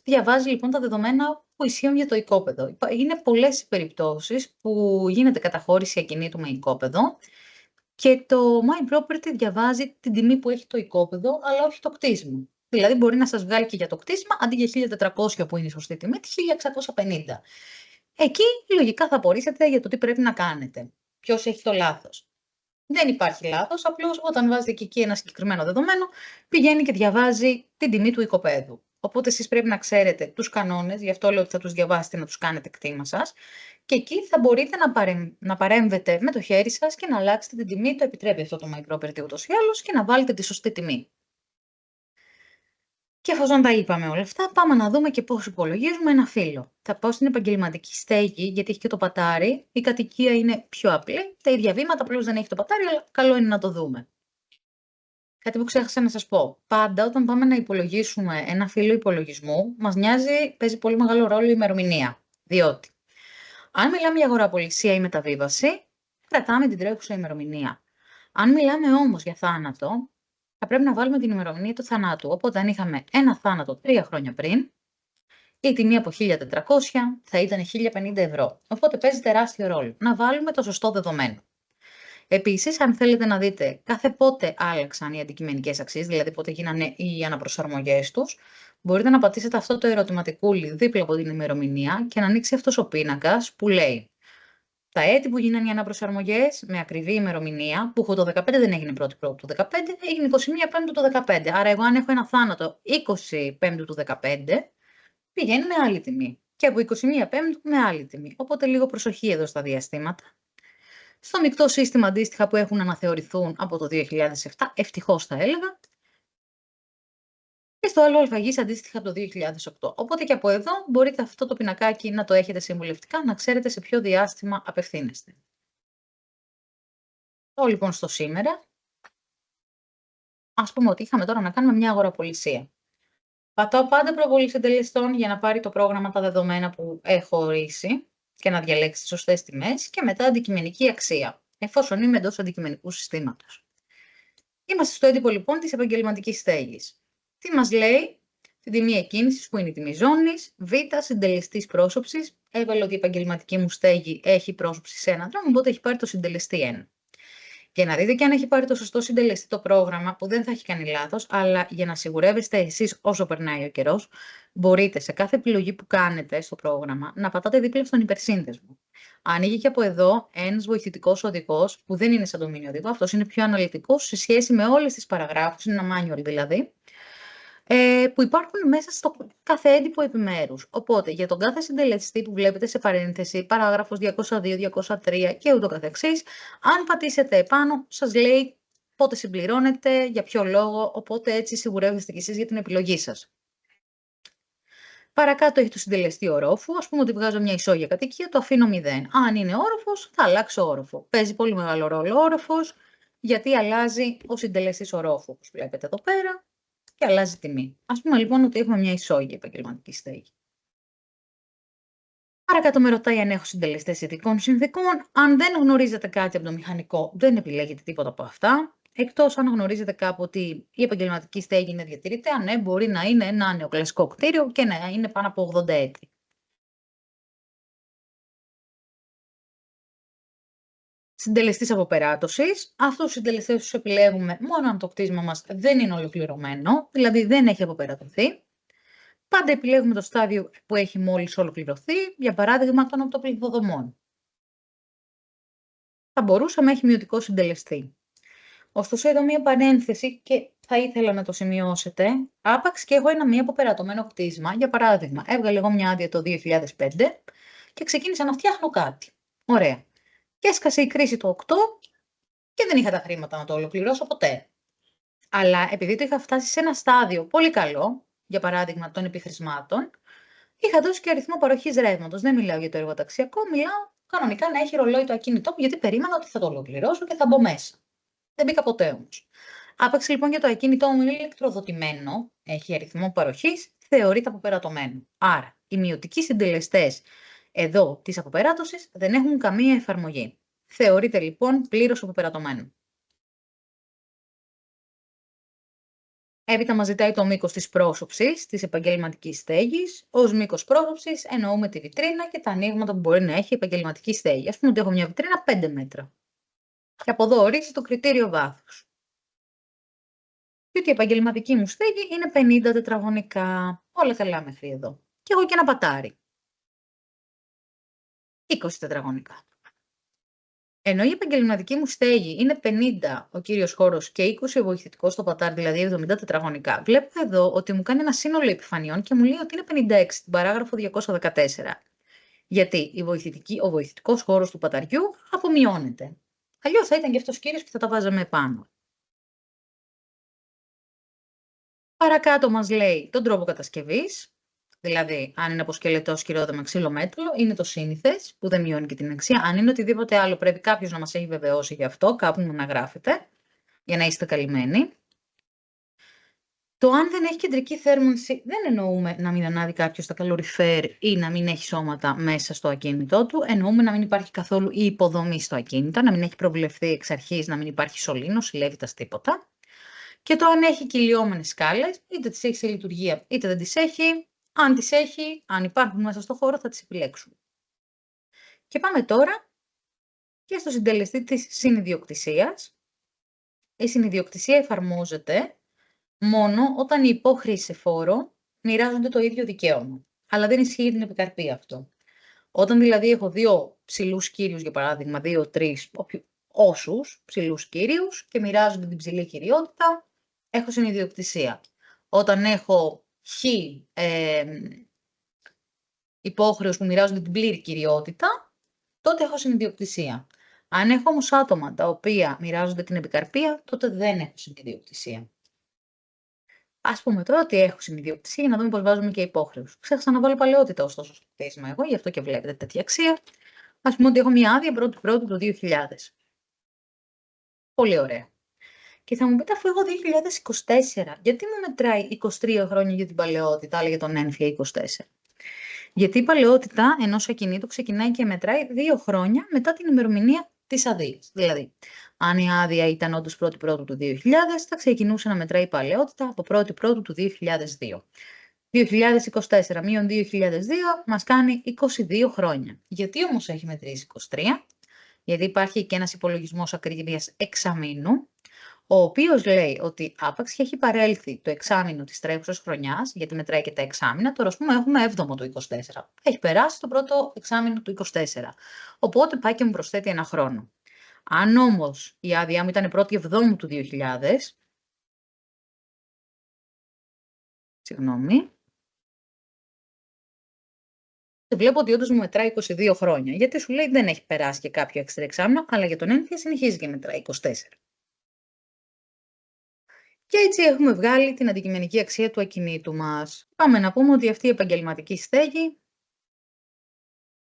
Speaker 1: Διαβάζει λοιπόν τα δεδομένα που ισχύουν για το οικόπεδο. Είναι πολλές οι περιπτώσεις που γίνεται καταχώρηση ακινήτου με οικόπεδο και το My Property διαβάζει την τιμή που έχει το οικόπεδο, αλλά όχι το κτίσιμο. Δηλαδή μπορεί να σας βγάλει και για το κτίσιμο, αντί για 1.400 που είναι η σωστή τιμή, τη 1.650. Εκεί λογικά θα απορρίσετε για το τι πρέπει να κάνετε. Ποιος έχει το λάθος. Δεν υπάρχει λάθος, απλώς όταν βάζετε και εκεί ένα συγκεκριμένο δεδομένο, πηγαίνει και διαβάζει την τιμή του οικοπαίδου. Οπότε εσείς πρέπει να ξέρετε τους κανόνες, γι' αυτό λέω ότι θα τους διαβάσετε να τους κάνετε κτήμα σας, και εκεί θα μπορείτε να παρέμβετε με το χέρι σας και να αλλάξετε την τιμή, το επιτρέπει αυτό το My Property ούτως ή άλλως, και να βάλετε τη σωστή τιμή. Και εφόσον τα είπαμε όλα αυτά, πάμε να δούμε και πώς υπολογίζουμε ένα φύλλο. Θα πάω στην επαγγελματική στέγη, γιατί έχει και το πατάρι. Η κατοικία είναι πιο απλή, τα ίδια βήματα, απλώς δεν έχει το πατάρι, αλλά καλό είναι να το δούμε. Κάτι που ξέχασα να σας πω. Πάντα όταν πάμε να υπολογίσουμε ένα φύλλο υπολογισμού, μας νοιάζει, παίζει πολύ μεγάλο ρόλο η ημερομηνία. Διότι, αν μιλάμε για αγοραπολισία ή μεταβίβαση, κρατάμε την τρέχουσα ημερομηνία. Αν μιλάμε όμως για θάνατο, θα πρέπει να βάλουμε την ημερομηνία του θανάτου. Οπότε, αν είχαμε ένα θάνατο 3 χρόνια πριν, η τιμή από 1.400 θα ήταν 1.050 ευρώ. Οπότε παίζει τεράστιο ρόλο να βάλουμε το σωστό δεδομένο. Επίσης, αν θέλετε να δείτε κάθε πότε άλλαξαν οι αντικειμενικές αξίες, δηλαδή πότε γίνανε οι αναπροσαρμογές τους, μπορείτε να πατήσετε αυτό το ερωτηματικούλι δίπλα από την ημερομηνία και να ανοίξει αυτός ο πίνακας που λέει τα έτη που γίνανε οι αναπροσαρμογές με ακριβή ημερομηνία, που το 15 δεν έγινε 1η του 15, έγινε 21 Πέμπτου του 15. Άρα, εγώ αν έχω ένα θάνατο 20 Πέμπτου του 15, πηγαίνει με άλλη τιμή. Και από 21 Πέμπτου με άλλη τιμή. Οπότε λίγο προσοχή εδώ στα διαστήματα. Στο μεικτό σύστημα αντίστοιχα που έχουν αναθεωρηθούν από το 2007, ευτυχώς θα έλεγα, και στο άλλο αλφαγής αντίστοιχα από το 2008. Οπότε και από εδώ μπορείτε αυτό το πινακάκι να το έχετε συμβουλευτικά, να ξέρετε σε ποιο διάστημα απευθύνεστε. Λοιπόν στο σήμερα, ας πούμε ότι είχαμε τώρα να κάνουμε μια αγοραπολισία. Πατάω πάντα προβολή συντελεστών για να πάρει το πρόγραμμα τα δεδομένα που έχω ορίσει και να διαλέξει τις σωστές τιμές και μετά αντικειμενική αξία, εφόσον είμαι εντός αντικειμενικού συστήματος. Είμαστε στο έντυπο λοιπόν της επαγγελματικής στέγης. Τι μας λέει? Την τιμή εκκίνησης που είναι η τιμή ζώνης, β, συντελεστής πρόσωψης. Έβαλε ότι η επαγγελματική μου στέγη έχει πρόσωψη σε έναν δρόμο, οπότε έχει πάρει το συντελεστή 1. Για να δείτε και αν έχει πάρει το σωστό συντελεστή το πρόγραμμα, που δεν θα έχει κάνει λάθος, αλλά για να σιγουρεύεστε εσείς όσο περνάει ο καιρός, μπορείτε σε κάθε επιλογή που κάνετε στο πρόγραμμα να πατάτε δίπλα στον υπερσύνδεσμο. Ανοίγει και από εδώ ένας βοηθητικός οδηγός, που δεν είναι σαν το mini οδηγό, αυτός είναι πιο αναλυτικός σε σχέση με όλες τις παραγράφους, είναι ένα manual δηλαδή, που υπάρχουν μέσα στο κάθε έντυπο επιμέρους. Οπότε, για τον κάθε συντελεστή που βλέπετε σε παρένθεση, παράγραφος 202, 203 και ούτω καθεξής, αν πατήσετε επάνω, σας λέει πότε συμπληρώνετε, για ποιο λόγο, οπότε έτσι σιγουρεύεστε κι εσείς για την επιλογή σας. Παρακάτω έχει το συντελεστή ορόφου. Ας πούμε ότι βγάζω μια ισόγεια κατοικία, το αφήνω 0. Αν είναι όροφος, θα αλλάξω όροφο. Παίζει πολύ μεγάλο ρόλο ο όροφος, γιατί αλλάζει ο συντελεστής ορόφου, όπως βλέπετε εδώ πέρα, και αλλάζει τιμή. Ας πούμε λοιπόν ότι έχουμε μια ισόγεια επαγγελματική στέγη. Παρακάτω με ρωτάει αν έχω συντελεστές ειδικών συνθηκών. Αν δεν γνωρίζετε κάτι από το μηχανικό, δεν επιλέγετε τίποτα από αυτά. Εκτός αν γνωρίζετε κάπου ότι η επαγγελματική στέγη είναι διατηρητέα, ναι, μπορεί να είναι ένα νεοκλασικό κτίριο και να είναι πάνω από 80 έτη. Συντελεστής αποπεράτωσης. Αυτούς τους συντελεστές τους επιλέγουμε μόνο αν το κτίσμα μας δεν είναι ολοκληρωμένο, δηλαδή δεν έχει αποπερατωθεί. Πάντα επιλέγουμε το στάδιο που έχει μόλις ολοκληρωθεί, για παράδειγμα των οπτοπληθοδομών. Θα μπορούσαμε έχει μειωτικό συντελεστή. Ωστόσο, εδώ μία παρένθεση και θα ήθελα να το σημειώσετε. Άπαξ και έχω ένα μη αποπερατωμένο κτίσμα. Για παράδειγμα, έβγαλε εγώ μια άδεια το 2005 και ξεκίνησα να φτιάχνω κάτι. Ωραία. Και έσκασε η κρίση το 8 και δεν είχα τα χρήματα να το ολοκληρώσω ποτέ. Αλλά επειδή το είχα φτάσει σε ένα στάδιο πολύ καλό, για παράδειγμα των επιχρησμάτων, είχα δώσει και αριθμό παροχής ρεύματος. Δεν μιλάω για το εργοταξιακό, μιλάω κανονικά να έχει ρολόι το ακίνητό μου, γιατί περίμενα ότι θα το ολοκληρώσω και θα μπω μέσα. Δεν μπήκα ποτέ όμως. Άπαξ λοιπόν για το ακίνητό μου είναι ηλεκτροδοτημένο, έχει αριθμό παροχής, θεωρείται αποπερατωμένο. Άρα, Οι μειωτικοί συντελεστές εδώ της αποπεράτωσης δεν έχουν καμία εφαρμογή. Θεωρείται λοιπόν πλήρως αποπερατωμένο. Έπειτα μας ζητάει το μήκος της πρόσωψης της επαγγελματικής στέγης. Ως μήκος πρόσωψης εννοούμε τη βιτρίνα και τα ανοίγματα που μπορεί να έχει η επαγγελματική στέγη. Ας πούμε ότι έχω μια βιτρίνα 5 μέτρα. Και από εδώ ορίζει το κριτήριο βάθους. Και ότι η επαγγελματική μου στέγη είναι 50 τετραγωνικά. Όλα καλά μέχρι εδώ. Και έχω και ένα πατάρι. 20 τετραγωνικά. Ενώ η επαγγελματική μου στέγη είναι 50 ο κύριος χώρος και 20 ο βοηθητικός στο πατάρι, δηλαδή 70 τετραγωνικά, βλέπω εδώ ότι μου κάνει ένα σύνολο επιφανειών και μου λέει ότι είναι 56 στην παράγραφο 214. Γιατί ο βοηθητικός χώρος του παταριού απομειώνεται. Αλλιώς θα ήταν και αυτός κύριος και θα τα βάζαμε επάνω. Παρακάτω μας λέει τον τρόπο κατασκευής. Δηλαδή, αν είναι από σκελετό, σκυρόδεμα, ξυλομέταλλο, είναι το σύνηθες, που δεν μειώνει και την αξία. Αν είναι οτιδήποτε άλλο, πρέπει κάποιος να μας έχει βεβαιώσει γι' αυτό, κάπου να γράφετε, για να είστε καλυμμένοι. Το αν δεν έχει κεντρική θέρμανση, δεν εννοούμε να μην ανάβει κάποιος τα καλοριφέρ ή να μην έχει σώματα μέσα στο ακίνητό του. Εννοούμε να μην υπάρχει καθόλου η υποδομή στο ακίνητο, να μην έχει προβλεφθεί εξ αρχής, να μην υπάρχει σωλήνος, λέβητας, τίποτα. Και το αν έχει κυλιόμενες σκάλες, είτε τις έχει σε λειτουργία, είτε δεν τις έχει. Αν τις έχει, αν υπάρχουν μέσα στο χώρο, θα τις επιλέξουμε. Και πάμε τώρα και στο συντελεστή της συνιδιοκτησίας. Η συνιδιοκτησία εφαρμόζεται μόνο όταν οι υπόχρεοι σε φόρο μοιράζονται το ίδιο δικαίωμα. Αλλά δεν ισχύει για την επικαρπή αυτό. Όταν δηλαδή έχω δύο ψηλούς κύριους, για παράδειγμα, 2-3 όσους ψηλούς κύριους και μοιράζονται την ψηλή κυριότητα, έχω συνιδιοκτησία. Όταν έχω υπόχρεους που μοιράζονται την πλήρη κυριότητα, τότε έχω συνιδιοκτησία. Αν έχω όμως άτομα τα οποία μοιράζονται την επικαρπία, τότε δεν έχω συνιδιοκτησία. Ας πούμε τώρα ότι έχω συνιδιοκτησία για να δούμε πώς βάζουμε και υπόχρεους. Ξέχασα να βάλω παλαιότητα ωστόσο στο χτίσμα εγώ, γι' αυτό και βλέπετε τέτοια αξία. Ας πούμε ότι έχω μια άδεια 1η-1η του 2000. Πολύ ωραία. Και θα μου πείτε, αφού έχω 2024, γιατί μου μετράει 23 χρόνια για την παλαιότητα, αλλά για τον ένφια 24. Γιατί η παλαιότητα ενός ακινήτου ξεκινάει και μετράει 2 χρόνια μετά την ημερομηνία της αδείας. Δηλαδή, αν η άδεια ήταν όντως 1η-1η του 2000, θα ξεκινούσε να μετράει η παλαιότητα από 1η-1η του 2002. 2024 μείον 2002 μας κάνει 22 χρόνια. Γιατί όμως έχει μετρήσει 23? Γιατί υπάρχει και ένας υπολογισμός ακρίβειας εξαμήνου, ο οποίος λέει ότι άπαξ και έχει παρέλθει το εξάμηνο της τρέχουσας χρονιάς, γιατί μετράει και τα εξάμηνα, τώρα ας πούμε έχουμε 7ο το 24. Έχει περάσει το πρώτο εξάμηνο του 24. Οπότε πάει και μου προσθέτει ένα χρόνο. Αν όμως η άδειά μου ήταν 1η-7ου του 2000, βλέπω ότι όντως μου μετράει 22 χρόνια, γιατί σου λέει δεν έχει περάσει και κάποιο έξτρα εξάμηνο, αλλά για τον ένφια συνεχίζει και μετράει 24. Και έτσι έχουμε βγάλει την αντικειμενική αξία του ακινήτου μας. Πάμε να πούμε ότι αυτή η επαγγελματική στέγη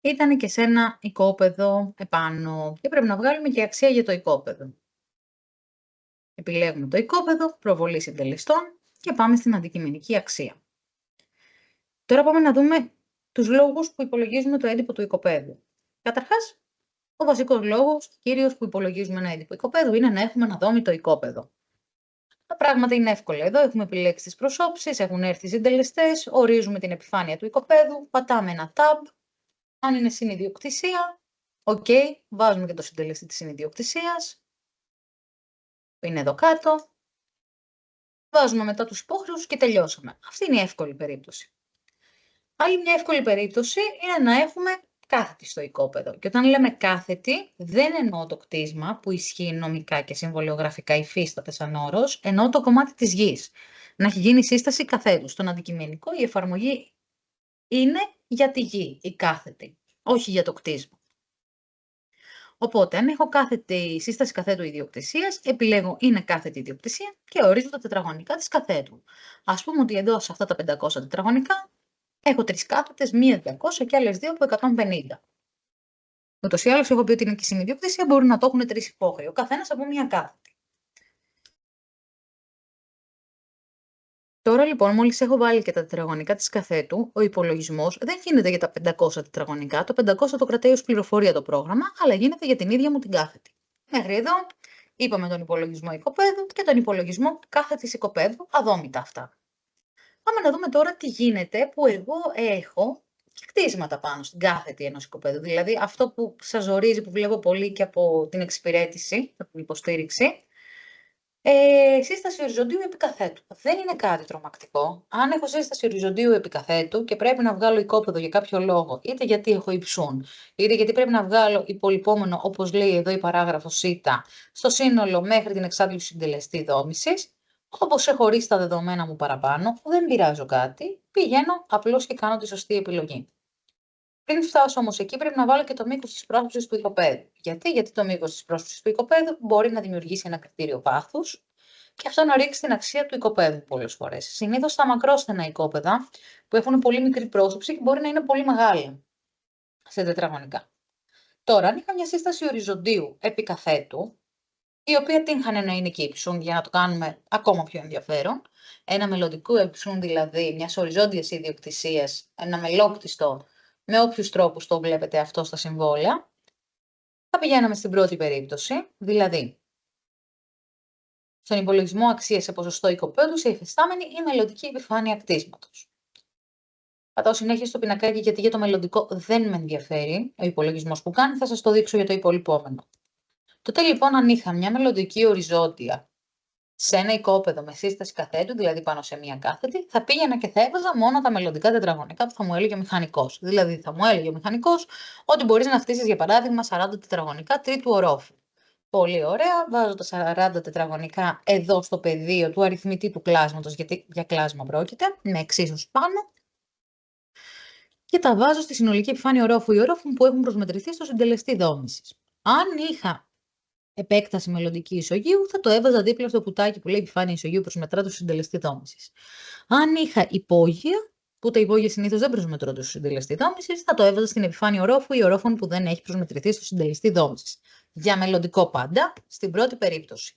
Speaker 1: ήταν και σε ένα οικόπεδο επάνω και πρέπει να βγάλουμε και αξία για το οικόπεδο. Επιλέγουμε το οικόπεδο, προβολή συντελεστών και πάμε στην αντικειμενική αξία. Τώρα πάμε να δούμε τους λόγους που υπολογίζουμε το έντυπο του οικοπέδου. Καταρχάς, ο βασικός λόγος, κύριος, που υπολογίζουμε ένα έντυπο οικοπέδου είναι να έχουμε ένα δόμητο οικόπεδο. Τα πράγματα είναι εύκολα. Εδώ έχουμε επιλέξει τις προσώψεις, έχουν έρθει οι συντελεστές, ορίζουμε την επιφάνεια του οικοπέδου, πατάμε ένα tab. Αν είναι συνιδιοκτησία, OK, βάζουμε και το συντελεστή της συνιδιοκτησίας, που είναι εδώ κάτω. Βάζουμε μετά τους υπόχρεους και τελειώσαμε. Αυτή είναι η εύκολη περίπτωση. Άλλη μια εύκολη περίπτωση είναι να έχουμε κάθετη στο οικόπεδο. Και όταν λέμε κάθετη, δεν εννοώ το κτίσμα που ισχύει νομικά και συμβολιογραφικά υφίσταται σαν όρος, εννοώ το κομμάτι της γης. Να έχει γίνει σύσταση καθέτου. Στον αντικειμενικό η εφαρμογή είναι για τη γη, η κάθετη, όχι για το κτίσμα. Οπότε, αν έχω κάθετη σύσταση καθέτου ιδιοκτησίας, επιλέγω είναι κάθετη ιδιοκτησία και ορίζω τα τετραγωνικά της καθέτου. Ας πούμε ότι εδώ σε αυτά τα 500 τετραγωνικά έχω 3 κάθετες, μία 200 και άλλες 2 από 150. Ούτως ή άλλως έχω πει ότι είναι και συνιδιοκτησία, μπορούν να το έχουν 3 υπόχρεοι, ο καθένας από μία κάθετη. Τώρα λοιπόν, μόλις έχω βάλει και τα τετραγωνικά της καθέτου, ο υπολογισμός δεν γίνεται για τα 500 τετραγωνικά. Το 500 το κρατάει ως πληροφορία το πρόγραμμα, αλλά γίνεται για την ίδια μου την κάθετη. Μέχρι εδώ είπαμε τον υπολογισμό οικοπαίδου και τον υπολογισμό κάθετης οικοπαίδου, αδόμητα αυτά. Πάμε να δούμε τώρα τι γίνεται που εγώ έχω κτίσματα πάνω στην κάθετη ενός οικοπαίδου. Δηλαδή αυτό που σας ζορίζει, που βλέπω πολύ και από την εξυπηρέτηση, από την υποστήριξη, σύσταση οριζοντίου επικαθέτου. Δεν είναι κάτι τρομακτικό. Αν έχω σύσταση οριζοντίου επικαθέτου και πρέπει να βγάλω οικόπεδο για κάποιο λόγο, είτε γιατί έχω υψούν, είτε γιατί πρέπει να βγάλω υπολοιπόμενο, όπως λέει εδώ η παράγραφος Σ, στο σύνολο μέχρι την εξάντληση συντελεστή δόμησης, όπως έχω ορίσει τα δεδομένα μου παραπάνω, δεν πειράζω κάτι, πηγαίνω απλώς και κάνω τη σωστή επιλογή. Πριν φτάσω όμως εκεί, πρέπει να βάλω και το μήκος της πρόσωψης του οικοπαίδου. Γιατί το μήκος της πρόσωψης του οικοπαίδου μπορεί να δημιουργήσει ένα κριτήριο πάχθους και αυτό να ρίξει την αξία του οικοπαίδου πολλές φορές. Συνήθως τα μακρόστενα οικόπεδα που έχουν πολύ μικρή πρόσωψη μπορεί να είναι πολύ μεγάλα σε τετραγωνικά. Τώρα, αν είχα μια σύσταση οριζοντίου επικαθέτου, η οποία τύχανε να είναι και υψούν για να το κάνουμε ακόμα πιο ενδιαφέρον, ένα μελλοντικό υψούν δηλαδή μιας οριζόντιας ιδιοκτησίας, ένα μελόκτιστο, με όποιους τρόπους το βλέπετε αυτό στα συμβόλαια, θα πηγαίναμε στην πρώτη περίπτωση, δηλαδή στον υπολογισμό αξίας σε ποσοστό οικοπαίδου σε υφιστάμενη ή μελλοντική επιφάνεια κτίσματος. Πατάω συνέχεια στο πινακάκι γιατί για το μελλοντικό δεν με ενδιαφέρει ο υπολογισμός που κάνει, θα σας το δείξω για το υπολοιπόμενο. Τότε λοιπόν, αν είχα μια μελλοντική οριζόντια σε ένα οικόπεδο με σύσταση καθέτου, δηλαδή πάνω σε μία κάθετη, θα πήγαινα και θα έβαζα μόνο τα μελλοντικά τετραγωνικά που θα μου έλεγε ο μηχανικός. Δηλαδή, θα μου έλεγε ο μηχανικός ότι μπορείς να χτίσεις για παράδειγμα 40 τετραγωνικά τρίτου ορόφου. Πολύ ωραία. Βάζω τα 40 τετραγωνικά εδώ στο πεδίο του αριθμητή του κλάσματος, γιατί για κλάσμα πρόκειται, με εξίσωση πάνω. Και τα βάζω στη συνολική επιφάνεια ορόφου ή ορόφων που έχουν προσμετρηθεί στο συντελεστή δόμησης. Αν είχα επέκταση μελλοντική ισογείου, θα το έβαζα δίπλα στο κουτάκι που λέει επιφάνεια ισογείου προσμετράται στο συντελεστή δόμησης. Αν είχα υπόγεια, που τα υπόγεια συνήθως δεν προσμετρώνται στο συντελεστή δόμησης, θα το έβαζα στην επιφάνεια ορόφου ή ορόφων που δεν έχει προσμετρηθεί στο συντελεστή δόμησης. Για μελλοντικό πάντα, στην πρώτη περίπτωση.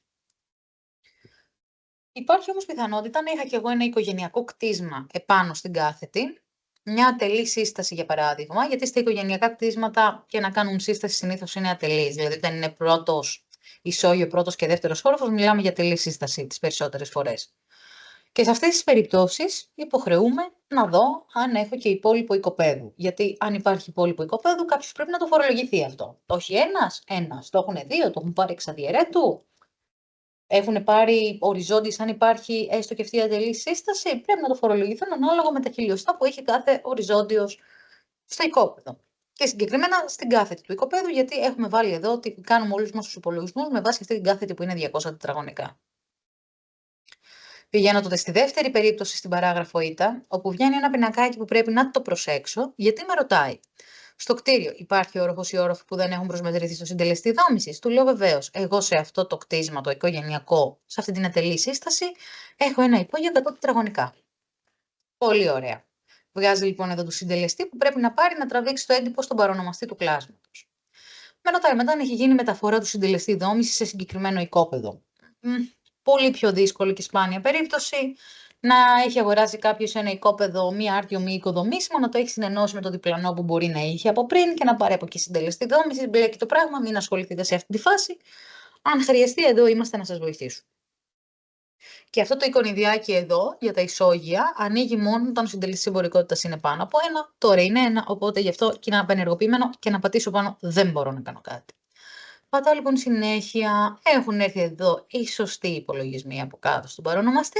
Speaker 1: Υπάρχει όμως πιθανότητα να είχα και εγώ ένα οικογενειακό κτίσμα επάνω στην κάθετη, μια ατελή σύσταση για παράδειγμα, γιατί στα οικογενειακά κτίσματα και να κάνουν σύσταση συνήθως είναι ατελείς, δηλαδή όταν είναι πρώτος ισόγειο, πρώτος και δεύτερος όροφος, μιλάμε για ατελή σύσταση τις περισσότερες φορές. Και σε αυτές τις περιπτώσεις υποχρεούμε να δω αν έχω και υπόλοιπο οικοπαίδου. Γιατί αν υπάρχει υπόλοιπο οικοπαίδου, κάποιος πρέπει να το φορολογηθεί αυτό. Το έχει ένας, το έχουν δύο, το έχουν πάρει εξαδιαιρέτου. Έχουν πάρει οριζόντιες, αν υπάρχει έστω και αυτή η ατελή σύσταση, πρέπει να το φορολογηθούν ανάλογα με τα χιλιοστά που έχει κάθε οριζόντιος στο οικόπεδο. Και συγκεκριμένα στην κάθετη του οικοπαίδου, γιατί έχουμε βάλει εδώ ότι κάνουμε όλους μας τους υπολογισμούς με βάση αυτή την κάθετη που είναι 200 τετραγωνικά. Πηγαίνω τότε στη δεύτερη περίπτωση στην παράγραφο Ι, όπου βγαίνει ένα πινακάκι που πρέπει να το προσέξω, γιατί με ρωτάει. Στο κτίριο υπάρχει όροφος ή όροφοι που δεν έχουν προσμετρηθεί στο συντελεστή δόμησης. Του λέω βεβαίως, εγώ σε αυτό το κτίσμα, το οικογενειακό, σε αυτή την ατελή σύσταση, έχω ένα υπόγειο 100 τετραγωνικά. Πολύ ωραία. Βγάζει λοιπόν εδώ το συντελεστή που πρέπει να πάρει να τραβήξει το έντυπο στον παρονομαστή του κλάσματος. Με ρωτάει μετά αν έχει γίνει μεταφορά του συντελεστή δόμησης σε συγκεκριμένο οικόπεδο. Πολύ πιο δύσκολη και σπάνια περίπτωση να έχει αγοράσει κάποιος ένα οικόπεδο, μία άρτιο μη οικοδομήσιμο, να το έχει συνενώσει με το διπλανό που μπορεί να είχε από πριν και να πάρει από εκεί συντελεστή δόμηση. Μπλέκει το πράγμα, μην ασχοληθείτε σε αυτή τη φάση. Αν χρειαστεί, εδώ είμαστε να σας βοηθήσουμε. Και αυτό το εικονιδιάκι εδώ για τα ισόγεια ανοίγει μόνο όταν ο συντελεστής εμπορικότητας είναι πάνω από 1. Τώρα είναι 1, οπότε γι' αυτό και είναι απενεργοποιημένο και να πατήσω πάνω δεν μπορώ να κάνω κάτι. Πατάω λοιπόν συνέχεια, έχουν έρθει εδώ οι σωστοί υπολογισμοί από κάτω στον παρονομαστή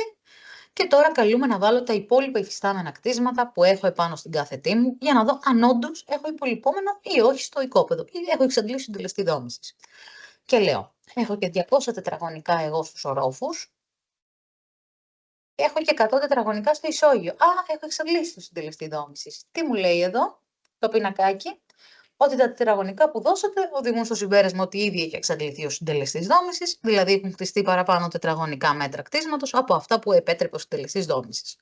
Speaker 1: και τώρα καλούμε να βάλω τα υπόλοιπα υφιστάμενα κτίσματα που έχω επάνω στην κάθετή μου για να δω αν όντως έχω υπολοιπόμενο ή όχι στο οικόπεδο ή έχω εξαντλήσει συντελεστή δόμησης. Και λέω, έχω και 200 τετραγωνικά εγώ στους ορόφους και έχω και 100 τετραγωνικά στο ισόγειο. Έχω εξαντλήσει το συντελεστή δόμησης. Τι μου λέει εδώ το πινακάκι? Ότι τα τετραγωνικά που δώσατε οδηγούν στο συμπέρασμα ότι ήδη έχει εξαντληθεί ο συντελεστής δόμησης, δηλαδή έχουν χτιστεί παραπάνω τετραγωνικά μέτρα κτίσματος από αυτά που επέτρεπε ο συντελεστής δόμησης.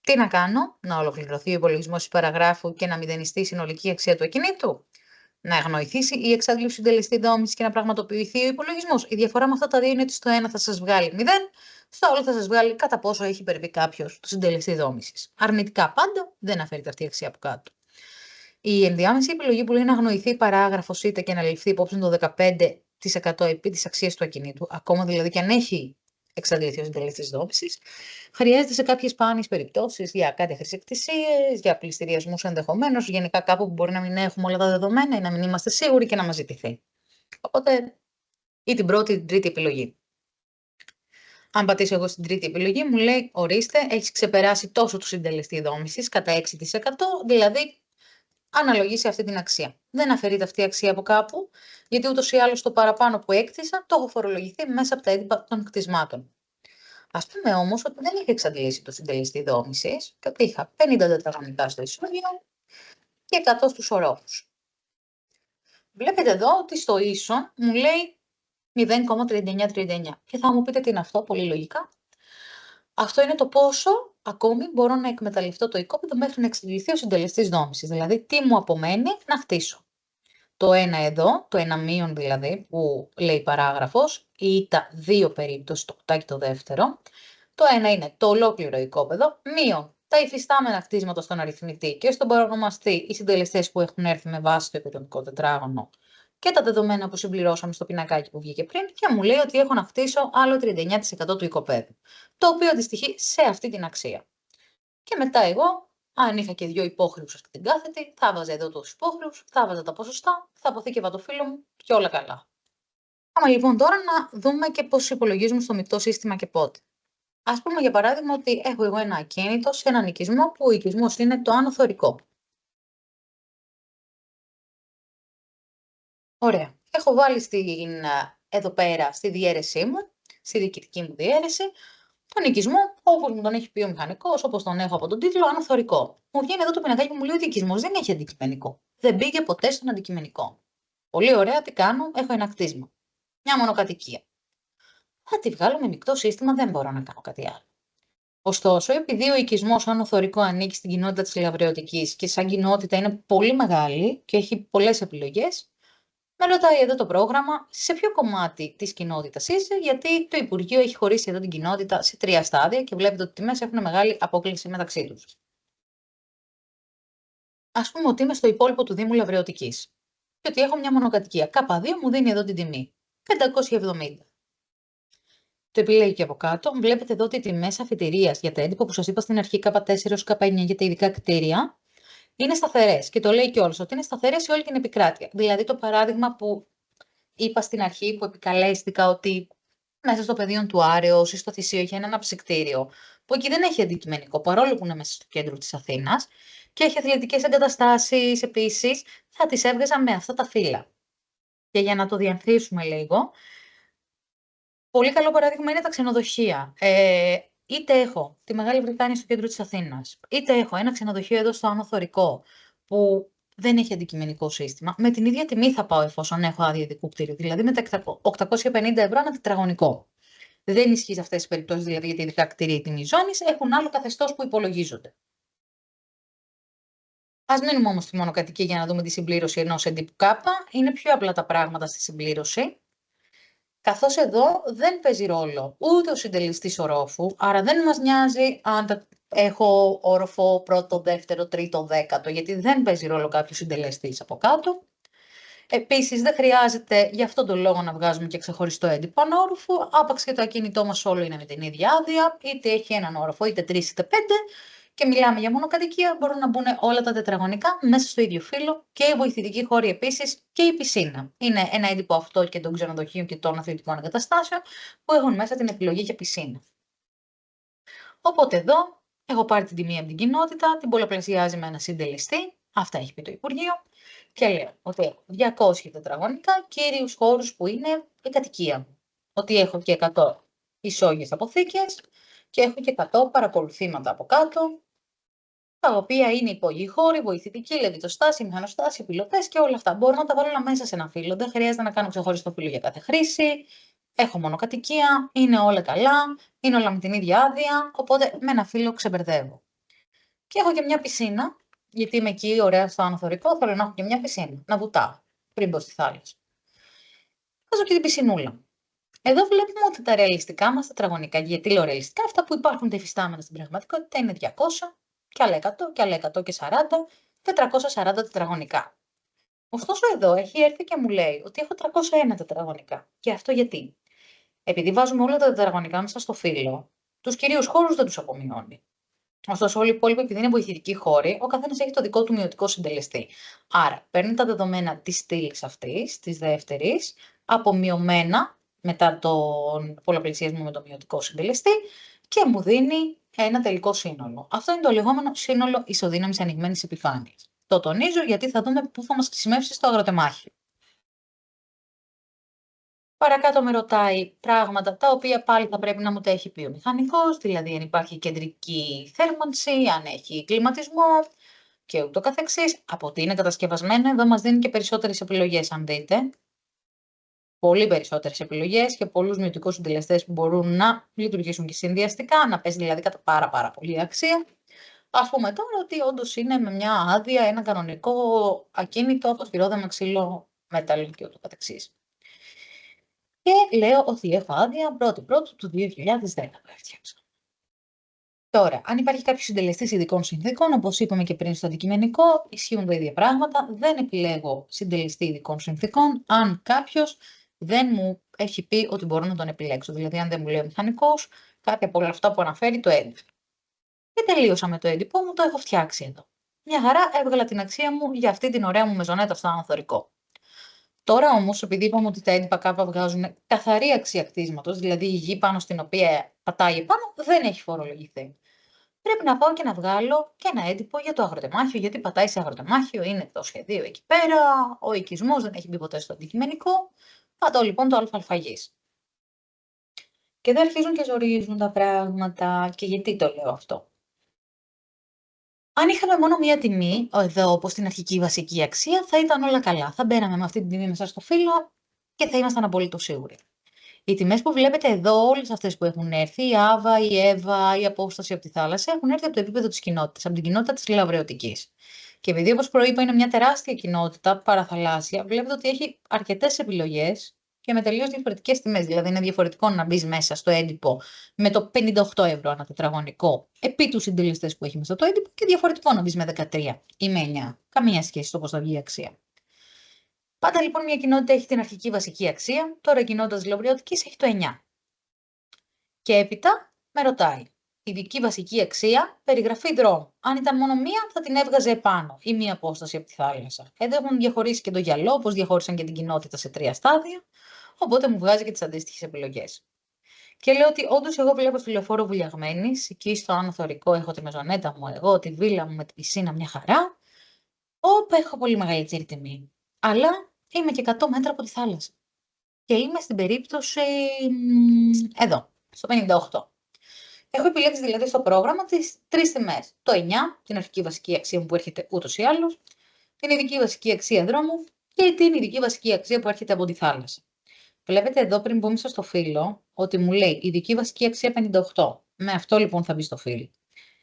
Speaker 1: Τι να κάνω, να ολοκληρωθεί ο υπολογισμός της παραγράφου και να μηδενιστεί η συνολική αξία του ακινήτου? Να αγνοηθήσει η εξάντληση του συντελεστή δόμησης και να πραγματοποιηθεί ο υπολογισμός? Η διαφορά με αυτά τα δύο είναι ότι στο ένα θα σας βγάλει 0, Στο άλλο θα σας βγάλει κατά πόσο έχει υπερβεί κάποιος το συντελεστή δόμησης. Αρνητικά πάντα δεν αφαιρείται αυτή η αξία από κάτω. Η ενδιάμεση επιλογή που λέει να αγνοηθεί η παράγραφος είτε και να ληφθεί υπόψη το 15% επί της αξίας του ακινήτου, ακόμα δηλαδή και αν έχει εξαντληθεί ο συντελεστής δόμησης, χρειάζεται σε κάποιες σπάνιες περιπτώσεις για κάτεχρες εκτισίες, για πληστηριασμούς ενδεχομένως, γενικά κάπου που μπορεί να μην έχουμε όλα τα δεδομένα ή να μην είμαστε σίγουροι και να μας ζητηθεί. Οπότε, ή την πρώτη ή την τρίτη επιλογή. Αν πατήσω εγώ στην τρίτη επιλογή, μου λέει: ορίστε, έχει ξεπεράσει τόσο το συντελεστή δόμησης κατά 6%, δηλαδή αναλογεί σε αυτή την αξία. Δεν αφαιρείται αυτή η αξία από κάπου, γιατί ούτως ή άλλως το παραπάνω που έκτισα το έχω φορολογηθεί μέσα από τα έντυπα των κτισμάτων. Ας πούμε όμως ότι δεν είχα εξαντλήσει το συντελεστή δόμησης και ότι είχα 50 τετραγωνικά στο ισόγειο και 100 στους ορόφους. Βλέπετε εδώ ότι στο ίσον μου λέει 0,3939 και θα μου πείτε τι είναι αυτό, πολύ λογικά. Αυτό είναι το πόσο ακόμη μπορώ να εκμεταλλευτώ το οικόπεδο μέχρι να εξαντληθεί ο συντελεστής δόμησης, δηλαδή τι μου απομένει να χτίσω. Το ένα εδώ, το ένα μείον δηλαδή, που λέει παράγραφος, ή τα δύο περίπτωση, το κουτάκι το δεύτερο. Το ένα είναι το ολόκληρο οικόπεδο, μείον τα υφιστάμενα κτίσματα στον αριθμητή και στον παρονομαστή, οι συντελεστές που έχουν έρθει με βάση το επιδομικό τετράγωνο και τα δεδομένα που συμπληρώσαμε στο πινακάκι που βγήκε πριν και μου λέει ότι έχω να χτίσω άλλο 39% του οικοπαίδου, το οποίο αντιστοιχεί σε αυτή την αξία. Και μετά εγώ, αν είχα και δύο υπόχρεους αυτή την κάθετη, θα βάζα εδώ τους υπόχρεους, θα βάζα τα ποσοστά, θα αποθήκευα το φύλλο μου και όλα καλά. Πάμε λοιπόν τώρα να δούμε και πώς υπολογίζουμε στο μεικτό σύστημα και πότε. Ας πούμε για παράδειγμα ότι έχω εγώ ένα ακίνητο σε έναν οικισμό που ο οικισμός είναι το άνω θωρικό. Ωραία. Έχω βάλει εδώ πέρα στη διαίρεσή μου, στη διοικητική μου διαίρεση, τον οικισμό, όπως μου τον έχει πει ο μηχανικός, όπως τον έχω από τον τίτλο, άνω θωρικό. Μου βγαίνει εδώ το πινακάκι που μου λέει ότι ο οικισμός δεν έχει αντικειμενικό. Δεν πήγε ποτέ στον αντικειμενικό. Πολύ ωραία, τι κάνω, έχω ένα κτίσμα. Μια μονοκατοικία. Θα τη βγάλω με μεικτό σύστημα, δεν μπορώ να κάνω κάτι άλλο. Ωστόσο, επειδή ο οικισμός άνω θωρικό ανήκει στην κοινότητα της Λαβρεωτικής και σαν κοινότητα είναι πολύ μεγάλη και έχει πολλές επιλογές, με ρωτάει εδώ το πρόγραμμα σε ποιο κομμάτι της κοινότητας είσαι, γιατί το Υπουργείο έχει χωρίσει εδώ την κοινότητα σε 3 στάδια και βλέπετε ότι οι τιμές έχουν μεγάλη απόκληση μεταξύ τους. Ας πούμε ότι είμαι στο υπόλοιπο του Δήμου Λαβρεωτικής και ότι έχω μια μονοκατοικία. K2 μου δίνει εδώ την τιμή. 570. Το επιλέγει και από κάτω. Βλέπετε εδώ ότι οι τιμές αφιτηρίας για τα έντυπα που σας είπα στην αρχή K4 έως K9 για τα ειδικά κτίρια είναι σταθερές. Και το λέει κιόλας ότι είναι σταθερές σε όλη την επικράτεια. Δηλαδή το παράδειγμα που είπα στην αρχή που επικαλέστηκα ότι μέσα στο πεδίο του Άρεως ή στο Θησίο έχει ένα αναψυκτήριο, που εκεί δεν έχει αντικειμενικό, παρόλο που είναι μέσα στο κέντρο της Αθήνας και έχει αθλητικές εγκαταστάσεις επίσης, θα τις έβγαζα με αυτά τα φύλλα. Και για να το διανθίσουμε λίγο, πολύ καλό παράδειγμα είναι τα ξενοδοχεία. Είτε έχω τη Μεγάλη Βρετάνια στο κέντρο της Αθήνας, είτε έχω ένα ξενοδοχείο εδώ στο Άνω Θωρικό, που δεν έχει αντικειμενικό σύστημα, με την ίδια τιμή θα πάω εφόσον έχω άδεια ειδικού κτίριου, δηλαδή με τα 850 ευρώ ένα τετραγωνικό. Δεν ισχύει σε αυτές τις περιπτώσεις, δηλαδή γιατί ειδικά κτίρια ή τιμή ζώνης έχουν άλλο καθεστώς που υπολογίζονται. Ας μείνουμε όμως στη μονοκατοικία για να δούμε τη συμπλήρωση ενός εντύπου κάπα. Είναι πιο απλά τα πράγματα στη συμπλήρωση. Καθώς εδώ δεν παίζει ρόλο ούτε ο συντελεστής ορόφου, άρα δεν μας νοιάζει αν έχω όροφο πρώτο, δεύτερο, τρίτο, δέκατο, γιατί δεν παίζει ρόλο κάποιο συντελεστής από κάτω. Επίσης, δεν χρειάζεται γι' αυτόν τον λόγο να βγάζουμε και ξεχωριστό έντυπο ανόροφου, άπαξ και το ακίνητό μας όλο είναι με την ίδια άδεια, είτε έχει έναν όροφο, είτε 3 είτε 5, και μιλάμε για μονοκατοικία, μπορούν να μπουν όλα τα τετραγωνικά μέσα στο ίδιο φύλλο και η βοηθητική χώρη επίσης και η πισίνα. Είναι ένα έντυπο αυτό και των ξενοδοχείων και των αθλητικών εγκαταστάσεων που έχουν μέσα την επιλογή για πισίνα. Οπότε εδώ έχω πάρει την τιμή από την κοινότητα, την πολλαπλασιάζει με ένα συντελεστή, αυτά έχει πει το Υπουργείο, και λέω ότι έχω 200 τετραγωνικά κύριους χώρους που είναι η κατοικία μου. Ότι έχω και 100 ισόγειες αποθήκες και έχω και 100 παρακολουθήματα από κάτω, τα οποία είναι υπόγειοι χώροι, βοηθητικοί, λεβιτοστάσοι, μηχανοστάσοι, πιλωτές και όλα αυτά. Μπορώ να τα βάλω μέσα σε ένα φύλλο, δεν χρειάζεται να κάνω ξεχωριστό φύλλο για κάθε χρήση. Έχω μονοκατοικία, είναι όλα καλά, είναι όλα με την ίδια άδεια, οπότε με ένα φύλλο ξεμπερδεύω. Και έχω και μια πισίνα, γιατί είμαι εκεί ωραία στο αναθωρικό, θέλω να έχω και μια πισίνα, να βουτάω πριν μπω στη θάλασσα. Βάζω και την πισινούλα. Εδώ βλέπουμε ότι τα ρεαλιστικά μας τετραγωνικά, γιατί λέω ρεαλιστικά, αυτά που υπάρχουν τα υφιστάμενα στην πραγματικότητα είναι 200 και άλλα 100 και άλλα 140, 440 τετραγωνικά. Ωστόσο εδώ έχει έρθει και μου λέει ότι έχω 301 τετραγωνικά. Και αυτό γιατί? Επειδή βάζουμε όλα τα τετραγωνικά μέσα στο φύλλο, τους κυρίους χώρους δεν τους απομειώνει. Ωστόσο, όλοι οι υπόλοιποι, επειδή είναι βοηθητικοί χώροι, ο καθένας έχει το δικό του μειωτικό συντελεστή. Άρα, παίρνει τα δεδομένα της στήλης αυτής, της δεύτερης, απομειωμένα μετά τον πολλαπλασιασμό με το μειωτικό συντελεστή και μου δίνει ένα τελικό σύνολο. Αυτό είναι το λεγόμενο σύνολο ισοδύναμης ανοιγμένης επιφάνειας. Το τονίζω γιατί θα δούμε πού θα μας χρησιμεύσει στο αγροτεμάχιο. Παρακάτω με ρωτάει πράγματα τα οποία πάλι θα πρέπει να μου τα έχει πει ο μηχανικός, δηλαδή αν υπάρχει κεντρική θέρμανση, αν έχει κλιματισμό και ούτω καθεξής. Από ότι είναι κατασκευασμένο, εδώ μας δίνει και περισσότερες επιλογές, αν δείτε. Πολύ περισσότερες επιλογές και πολλούς μειωτικούς συντελεστές που μπορούν να λειτουργήσουν και συνδυαστικά, να πέσει δηλαδή κατά πάρα πολύ αξία. Ας πούμε τώρα ότι όντως είναι με μια άδεια, ένα κανονικό ακίνητο αποσπυρόδεμα ξύλο μέταλλο και ούτω καθεξής. Και λέω ότι έχω άδεια 1η του 2010 το έφτιαξα. Τώρα, αν υπάρχει κάποιο συντελεστή ειδικών συνθήκων, όπως είπαμε και πριν στο αντικειμενικό, ισχύουν τα ίδια πράγματα. Δεν επιλέγω συντελεστή ειδικών συνθήκων, αν κάποιο δεν μου έχει πει ότι μπορώ να τον επιλέξω. Δηλαδή, αν δεν μου λέει ο μηχανικός, κάποια από όλα αυτά που αναφέρει το έντυπο. Και τελείωσα με το έντυπο μου, το έχω φτιάξει εδώ. Μια χαρά έβγαλα την αξία μου για αυτή την ωραία μου μεζονέτα στο ανθορικό. Τώρα όμως, επειδή είπαμε ότι τα έντυπα κάπα βγάζουν καθαρή αξία κτίσματος, δηλαδή η γη πάνω στην οποία πατάει επάνω δεν έχει φορολογηθεί. Πρέπει να πάω και να βγάλω και ένα έντυπο για το αγροτεμάχιο, γιατί πατάει σε αγροτεμάχιο, είναι το σχεδίο εκεί πέρα, ο οικισμός δεν έχει μπει ποτέ στο αντικειμενικό. Πατώ λοιπόν το ΑΑΓ. Και εδώ αρχίζουν και ζορίζουν τα πράγματα. Και γιατί το λέω αυτό? Αν είχαμε μόνο μία τιμή, εδώ όπως στην αρχική βασική αξία, θα ήταν όλα καλά. Θα μπαίναμε με αυτή την τιμή μέσα στο φύλλο και θα ήμασταν απολύτως σίγουροι. Οι τιμές που βλέπετε εδώ, όλες αυτές που έχουν έρθει, η Άβα, η Εύα, η απόσταση από τη θάλασσα, έχουν έρθει από το επίπεδο της κοινότητας, από την κοινότητα της Λαυρεωτικής. Και επειδή, όπως προείπα, είναι μια τεράστια κοινότητα παραθαλάσσια, βλέπετε ότι έχει αρκετές επιλογές και με τελείως διαφορετικές τιμές. Δηλαδή, είναι διαφορετικό να μπει μέσα στο έντυπο με το 58 ευρώ ανά τετραγωνικό επί του συντελεστές που έχει μέσα το έντυπο και διαφορετικό να μπει με 13 ή με 9. Καμία σχέση στο πώς θα βγει η αξία. Πάντα λοιπόν μια κοινότητα έχει την αρχική βασική αξία, τώρα η κοινότητα της Λαυρεωτικής έχει το 9. Και έπειτα με ρωτάει, η δική βασική αξία περιγραφή δρόμου. Αν ήταν μόνο μία, θα την έβγαζε επάνω ή μία απόσταση από τη θάλασσα. Εδώ έχουν διαχωρίσει και το γυαλό, όπως διαχώρισαν και την κοινότητα σε 3 στάδια, οπότε μου βγάζει και τις αντίστοιχες επιλογές. Και λέω ότι όντως εγώ βλέπω στη Λεωφόρο Βουλιαγμένης, εκεί στο Άνω Θωρικό έχω τη μεζονέτα μου, εγώ τη βίλα μου με την πισίνα μια χαρά, όπου έχω πολύ μεγαλύτερη τιμή. Αλλά είμαι και 100 μέτρα από τη θάλασσα. Και είμαι στην περίπτωση εδώ, στο 58. Έχω επιλέξει δηλαδή στο πρόγραμμα τις 3 τιμές. Το 9, την αρχική βασική αξία μου που έρχεται ούτως ή άλλως, την ειδική βασική αξία δρόμου και την ειδική βασική αξία που έρχεται από τη θάλασσα. Βλέπετε εδώ πριν μπούμε στο φύλλο ότι μου λέει ειδική βασική αξία 58. Με αυτό λοιπόν θα μπει στο φύλλο.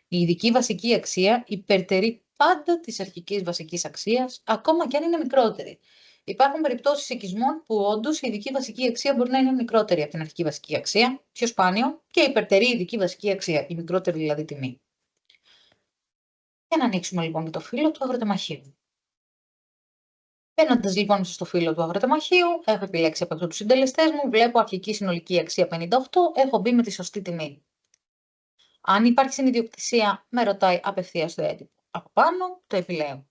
Speaker 1: Η ειδική βασική αξία υπερτερεί πάντα της αρχικής βασικής αξίας, ακόμα και αν είναι μικρότερη. Υπάρχουν περιπτώσεις οικισμών που όντως η ειδική βασική αξία μπορεί να είναι μικρότερη από την αρχική βασική αξία, πιο σπάνιο, και υπερτερεί η ειδική βασική αξία, η μικρότερη δηλαδή τιμή. Για να ανοίξουμε λοιπόν και το φύλλο του αγροτεμαχίου. Μπαίνοντας λοιπόν στο φύλλο του αγροτεμαχίου, έχω επιλέξει από αυτούς τους συντελεστές μου, βλέπω αρχική συνολική αξία 58, έχω μπει με τη σωστή τιμή. Αν υπάρχει συνειδιοκτησία, με ρωτάει απευθείας το έντυπο. Από πάνω το επιλέγω.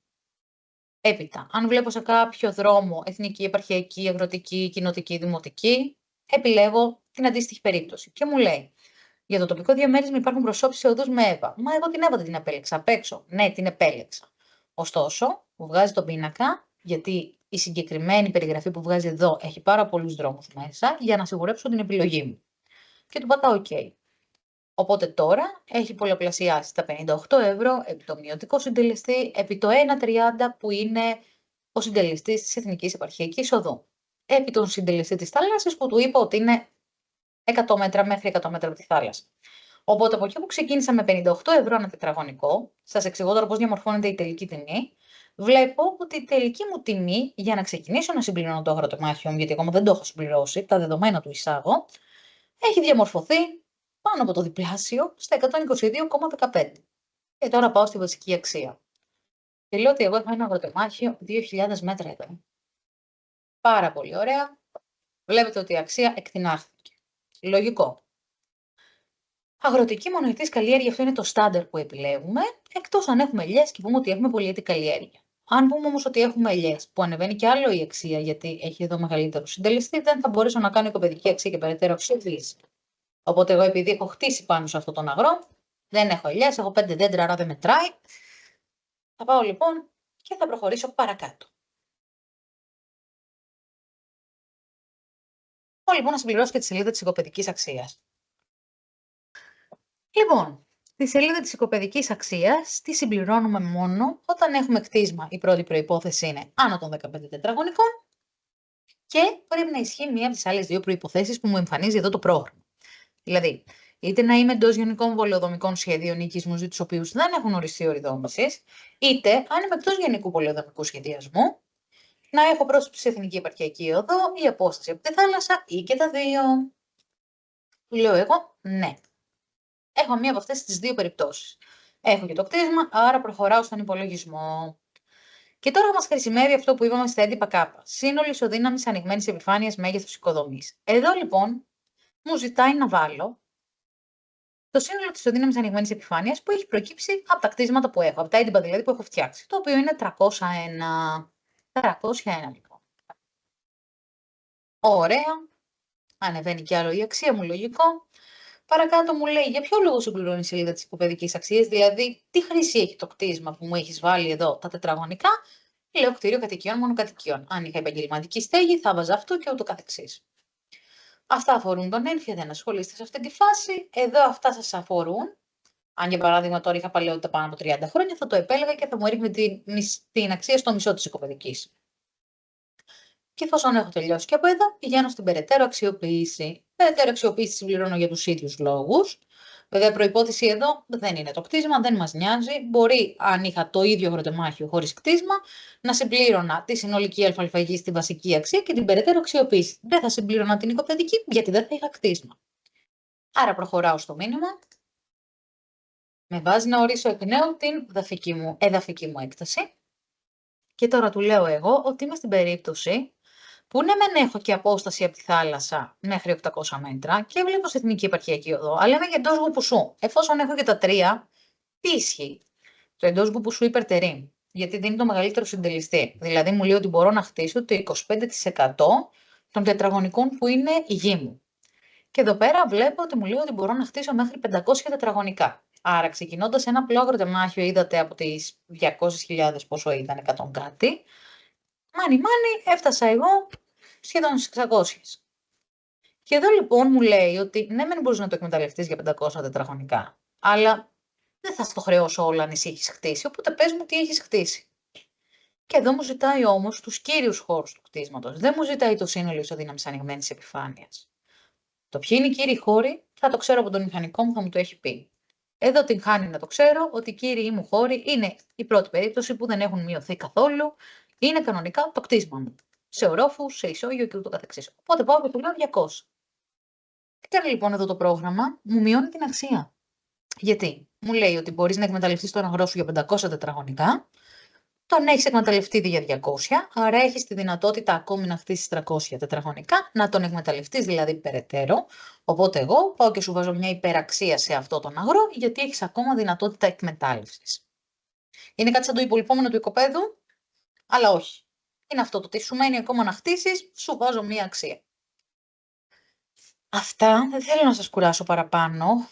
Speaker 1: Έπειτα, αν βλέπω σε κάποιο δρόμο εθνική, επαρχιακή, αγροτική, κοινοτική, δημοτική, επιλέγω την αντίστοιχη περίπτωση. Και μου λέει, για το τοπικό διαμέρισμα υπάρχουν προσώψεις σε οδούς με ΕΒΑ. Μα εγώ την ΕΒΑ δεν την επέλεξα απ' έξω. Ναι, την επέλεξα. Ωστόσο, μου βγάζει τον πίνακα, γιατί η συγκεκριμένη περιγραφή που βγάζει εδώ έχει πάρα πολλούς δρόμους μέσα, για να σιγουρέψω την επιλογή μου. Και του πατάω OK. Οπότε τώρα έχει πολλαπλασιάσει τα 58 ευρώ επί το μειωτικό συντελεστή, επί το 1,30 που είναι ο συντελεστής της Εθνικής Επαρχιακής Οδού. Επί τον συντελεστή της θάλασσας που του είπα ότι είναι 100 μέτρα μέχρι 100 μέτρα από τη θάλασσα. Οπότε από εκεί που ξεκίνησα με 58 ευρώ ανά τετραγωνικό, σας εξηγώ τώρα πώς διαμορφώνεται η τελική τιμή, βλέπω ότι η τελική μου τιμή για να ξεκινήσω να συμπληρώνω το αγροτεμάχιο μου, γιατί ακόμα δεν το έχω συμπληρώσει, τα δεδομένα του εισάγω, έχει διαμορφωθεί πάνω από το διπλάσιο στα 122,15. Και τώρα πάω στη βασική αξία. Και λέω ότι εγώ έχω ένα αγροτεμάχιο 2.000 μέτρα εδώ. Πάρα πολύ ωραία. Βλέπετε ότι η αξία εκτινάχθηκε. Λογικό. Αγροτική μονοετής καλλιέργεια, αυτό είναι το στάνταρ που επιλέγουμε, εκτός αν έχουμε ελιές και πούμε ότι έχουμε πολυετή καλλιέργεια. Αν πούμε όμως ότι έχουμε ελιές, που ανεβαίνει και άλλο η αξία, γιατί έχει εδώ μεγαλύτερο συντελεστή, δεν θα μπορέσω να κάνω οικοπαιδική αξία και περαιτέρω αξιοποίηση. Οπότε εγώ, επειδή έχω χτίσει πάνω σε αυτόν τον αγρό, δεν έχω ελιές, έχω 5 δέντρα, άρα δεν μετράει. Θα πάω λοιπόν και θα προχωρήσω παρακάτω. Πάω λοιπόν να συμπληρώσω και τη σελίδα της οικοπαιδικής αξίας. Λοιπόν, τη σελίδα της οικοπαιδικής αξίας τη συμπληρώνουμε μόνο όταν έχουμε κτίσμα. Η πρώτη προϋπόθεση είναι άνω των 15 τετραγωνικών και πρέπει να ισχύει μία από τις άλλες δύο προϋποθέσεις που μου εμφανίζει εδώ το πρόγραμμα. Δηλαδή, είτε να είμαι εντός γενικών πολεοδομικών σχεδίων οικισμού για τους οποίους δεν έχουν οριστεί όροι δόμησης, είτε αν είμαι εκτός γενικού πολεοδομικού σχεδιασμού, να έχω πρόσωψη σε εθνική επαρχιακή οδό ή απόσταση από τη θάλασσα ή και τα δύο. Του λέω εγώ ναι. Έχω μία από αυτές τις δύο περιπτώσεις. Έχω και το κτίσμα, άρα προχωράω στον υπολογισμό. Και τώρα μας χρησιμεύει αυτό που είπαμε στα έντυπα K. Σύνολο ισοδύναμης ανοιγμένης επιφάνειας μέγεθος οικοδομής. Εδώ λοιπόν μου ζητάει να βάλω το σύνολο της ισοδύναμης ανοιγμένης επιφάνειας που έχει προκύψει από τα κτίσματα που έχω, από τα έντυπα δηλαδή που έχω φτιάξει, το οποίο είναι 301. 301 λοιπόν. Ωραία. Ανεβαίνει κι άλλο η αξία μου, λογικό. Παρακάτω μου λέει για ποιο λόγο συμπληρώνει η σελίδα της οικοπαιδικής αξίας, δηλαδή τι χρήση έχει το κτίσμα που μου έχεις βάλει εδώ τα τετραγωνικά. Λέω κτίριο κατοικιών μονοκατοικιών. Αν είχα επαγγελματική στέγη, θα βάζα αυτό και ούτω καθεξής. Αυτά αφορούν τον ένφια, δεν ασχολείστε σε αυτή τη φάση. Εδώ αυτά σας αφορούν. Αν για παράδειγμα τώρα είχα παλαιότητα πάνω από 30 χρόνια, θα το επέλεγα και θα μου έριχνε την αξία στο μισό της οικοπαιδικής. Και εφόσον έχω τελειώσει και από εδώ, πηγαίνω στην περαιτέρω αξιοποίηση. Περαιτέρω αξιοποίηση συμπληρώνω για τους ίδιους λόγους. Βέβαια, προϋπόθεση εδώ δεν είναι το κτίσμα, δεν μας νοιάζει. Μπορεί, αν είχα το ίδιο αγροτεμάχιο χωρίς κτίσμα, να συμπλήρωνα τη συνολική αλφαγή στη βασική αξία και την περαιτέρω αξιοποίηση. Δεν θα συμπλήρωνα την οικοπαιδική, γιατί δεν θα είχα κτίσμα. Άρα προχωράω στο μήνυμα. Με βάζει να ορίσω εκ νέου την εδαφική μου έκταση. Και τώρα του λέω εγώ ότι είμαι στην περίπτωση που ναι, μεν έχω και απόσταση από τη θάλασσα μέχρι 800 μέτρα και βλέπω σε εθνική επαρχιακή οδό, αλλά είμαι και εντός γουπουσού. Εφόσον έχω και τα τρία, τι ισχύει? Το εντός γουπουσού υπερτερεί, γιατί δίνει το μεγαλύτερο συντελεστή. Δηλαδή μου λέει ότι μπορώ να χτίσω το 25% των τετραγωνικών που είναι η γη μου. Και εδώ πέρα βλέπω ότι μου λέει ότι μπορώ να χτίσω μέχρι 500 τετραγωνικά. Άρα, ξεκινώντας ένα απλό αγροτεμάχιο, είδατε από τις 200.000 πόσο ήταν, 100 κάτι. Μάνι, έφτασα εγώ σχεδόν στις 600. Και εδώ λοιπόν μου λέει ότι ναι, δεν μπορείς να το εκμεταλλευτείς για 500 τετραγωνικά, αλλά δεν θα στο χρεώσω όλα αν εσύ έχεις χτίσει, οπότε πες μου τι έχεις χτίσει. Και εδώ μου ζητάει όμως τους κύριους χώρους του κτίσματος. Δεν μου ζητάει το σύνολο ισοδύναμης ανοιγμένης επιφάνειας. Το ποιοι είναι οι κύριοι χώροι θα το ξέρω από τον μηχανικό μου, θα μου το έχει πει. Εδώ την χάνει να το ξέρω ότι οι κύριοι μου χώροι είναι η πρώτη περίπτωση που δεν έχουν μειωθεί καθόλου, είναι κανονικά το κτίσμα μου. Σε ορόφους, σε ισόγειο και ούτω καθεξής. Οπότε πάω και του λέω 200. Τι κάνει λοιπόν εδώ το πρόγραμμα? Μου μειώνει την αξία. Γιατί? Μου λέει ότι μπορείς να εκμεταλλευτείς τον αγρό σου για 500 τετραγωνικά, τον έχεις εκμεταλλευτεί ήδη για 200, άρα έχεις τη δυνατότητα ακόμη να χτίσεις 300 τετραγωνικά, να τον εκμεταλλευτείς δηλαδή περαιτέρω. Οπότε εγώ πάω και σου βάζω μια υπεραξία σε αυτό τον αγρό, γιατί έχεις ακόμα δυνατότητα εκμετάλλευσης. Είναι κάτι σαν το υπολοιπόμενο του οικοπαίδου, αλλά όχι. Είναι αυτό το ότι σου μένει ακόμα να χτίσεις, σου βάζω μια αξία. Αυτά, δεν θέλω να σας κουράσω παραπάνω.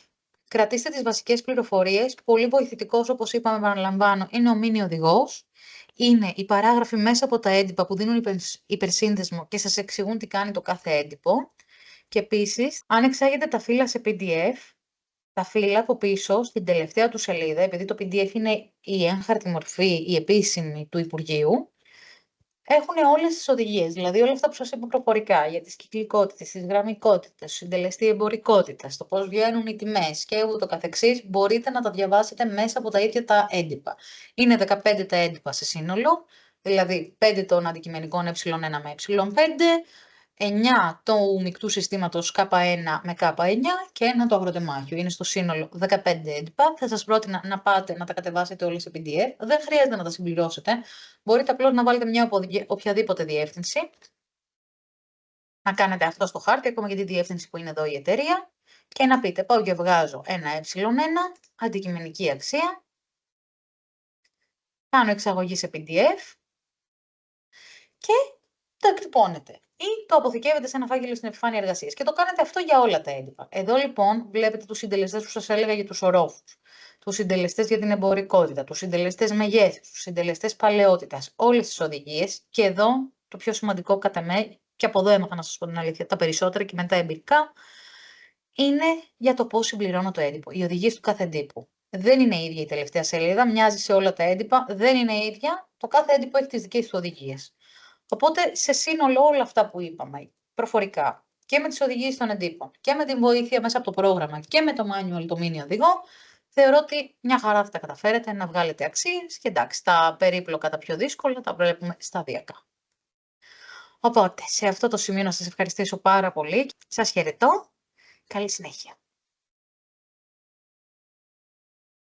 Speaker 1: Κρατήστε τις βασικές πληροφορίες. Πολύ βοηθητικός, όπως είπαμε, επαναλαμβάνω, είναι ο μίνι οδηγός. Είναι οι παράγραφοι μέσα από τα έντυπα που δίνουν υπερσύνδεσμο και σας εξηγούν τι κάνει το κάθε έντυπο. Και επίσης, αν εξάγετε τα φύλλα σε PDF, τα φύλλα από πίσω, στην τελευταία του σελίδα, επειδή το PDF είναι η έγχαρτη μορφή, η επίσημη του Υπουργείου, Έχουν όλες τις οδηγίες, δηλαδή όλα αυτά που σας είπα προφορικά για τις κυκλικότητες, τις γραμμικότητες, συντελεστή εμπορικότητας, το πώς βγαίνουν οι τιμές και ούτω καθεξής, μπορείτε να τα διαβάσετε μέσα από τα ίδια τα έντυπα. Είναι 15 τα έντυπα σε σύνολο, δηλαδή 5 των αντικειμενικών ε1 με ε5, 9 του μεικτού συστήματος K1 με K9 και 1 το αγροτεμάχιο. Είναι στο σύνολο 15 έντυπα. Θα σας πρότεινα να πάτε να τα κατεβάσετε όλα σε PDF. Δεν χρειάζεται να τα συμπληρώσετε. Μπορείτε απλώς να βάλετε μια οποιαδήποτε διεύθυνση. Να κάνετε αυτό στο χάρτη, ακόμα και τη διεύθυνση που είναι εδώ η εταιρεία. Και να πείτε, πάω και βγάζω ένα ε1, αντικειμενική αξία. Κάνω εξαγωγή σε PDF. Και το εκτυπώνετε ή το αποθηκεύετε σε ένα φάκελο στην επιφάνεια εργασίας. Και το κάνετε αυτό για όλα τα έντυπα. Εδώ λοιπόν βλέπετε τους συντελεστές που σας έλεγα για τους ορόφους, τους συντελεστές για την εμπορικότητα, τους συντελεστές μεγέθους, τους συντελεστές παλαιότητας, όλες τις οδηγίες. Και εδώ το πιο σημαντικό κατά με, και από εδώ έμαθα να σας πω την αλήθεια, τα περισσότερα και μετά εμπειρικά, είναι για το πώς συμπληρώνω το έντυπο. Οι οδηγίες του κάθε έντυπου. Δεν είναι ίδια η τελευταία σελίδα, μοιάζει σε όλα τα έντυπα, δεν είναι ίδια. Το κάθε έντυπο έχει τις δικές του οδηγίες. Οπότε, σε σύνολο όλα αυτά που είπαμε, προφορικά και με τις οδηγίες των εντύπων και με την βοήθεια μέσα από το πρόγραμμα και με το manual, το mini οδηγό, θεωρώ ότι μια χαρά θα τα καταφέρετε να βγάλετε αξίες και εντάξει, τα περίπλοκα, τα πιο δύσκολα, τα βλέπουμε σταδιακά. Οπότε, σε αυτό το σημείο να σας ευχαριστήσω πάρα πολύ. Σας χαιρετώ. Καλή συνέχεια.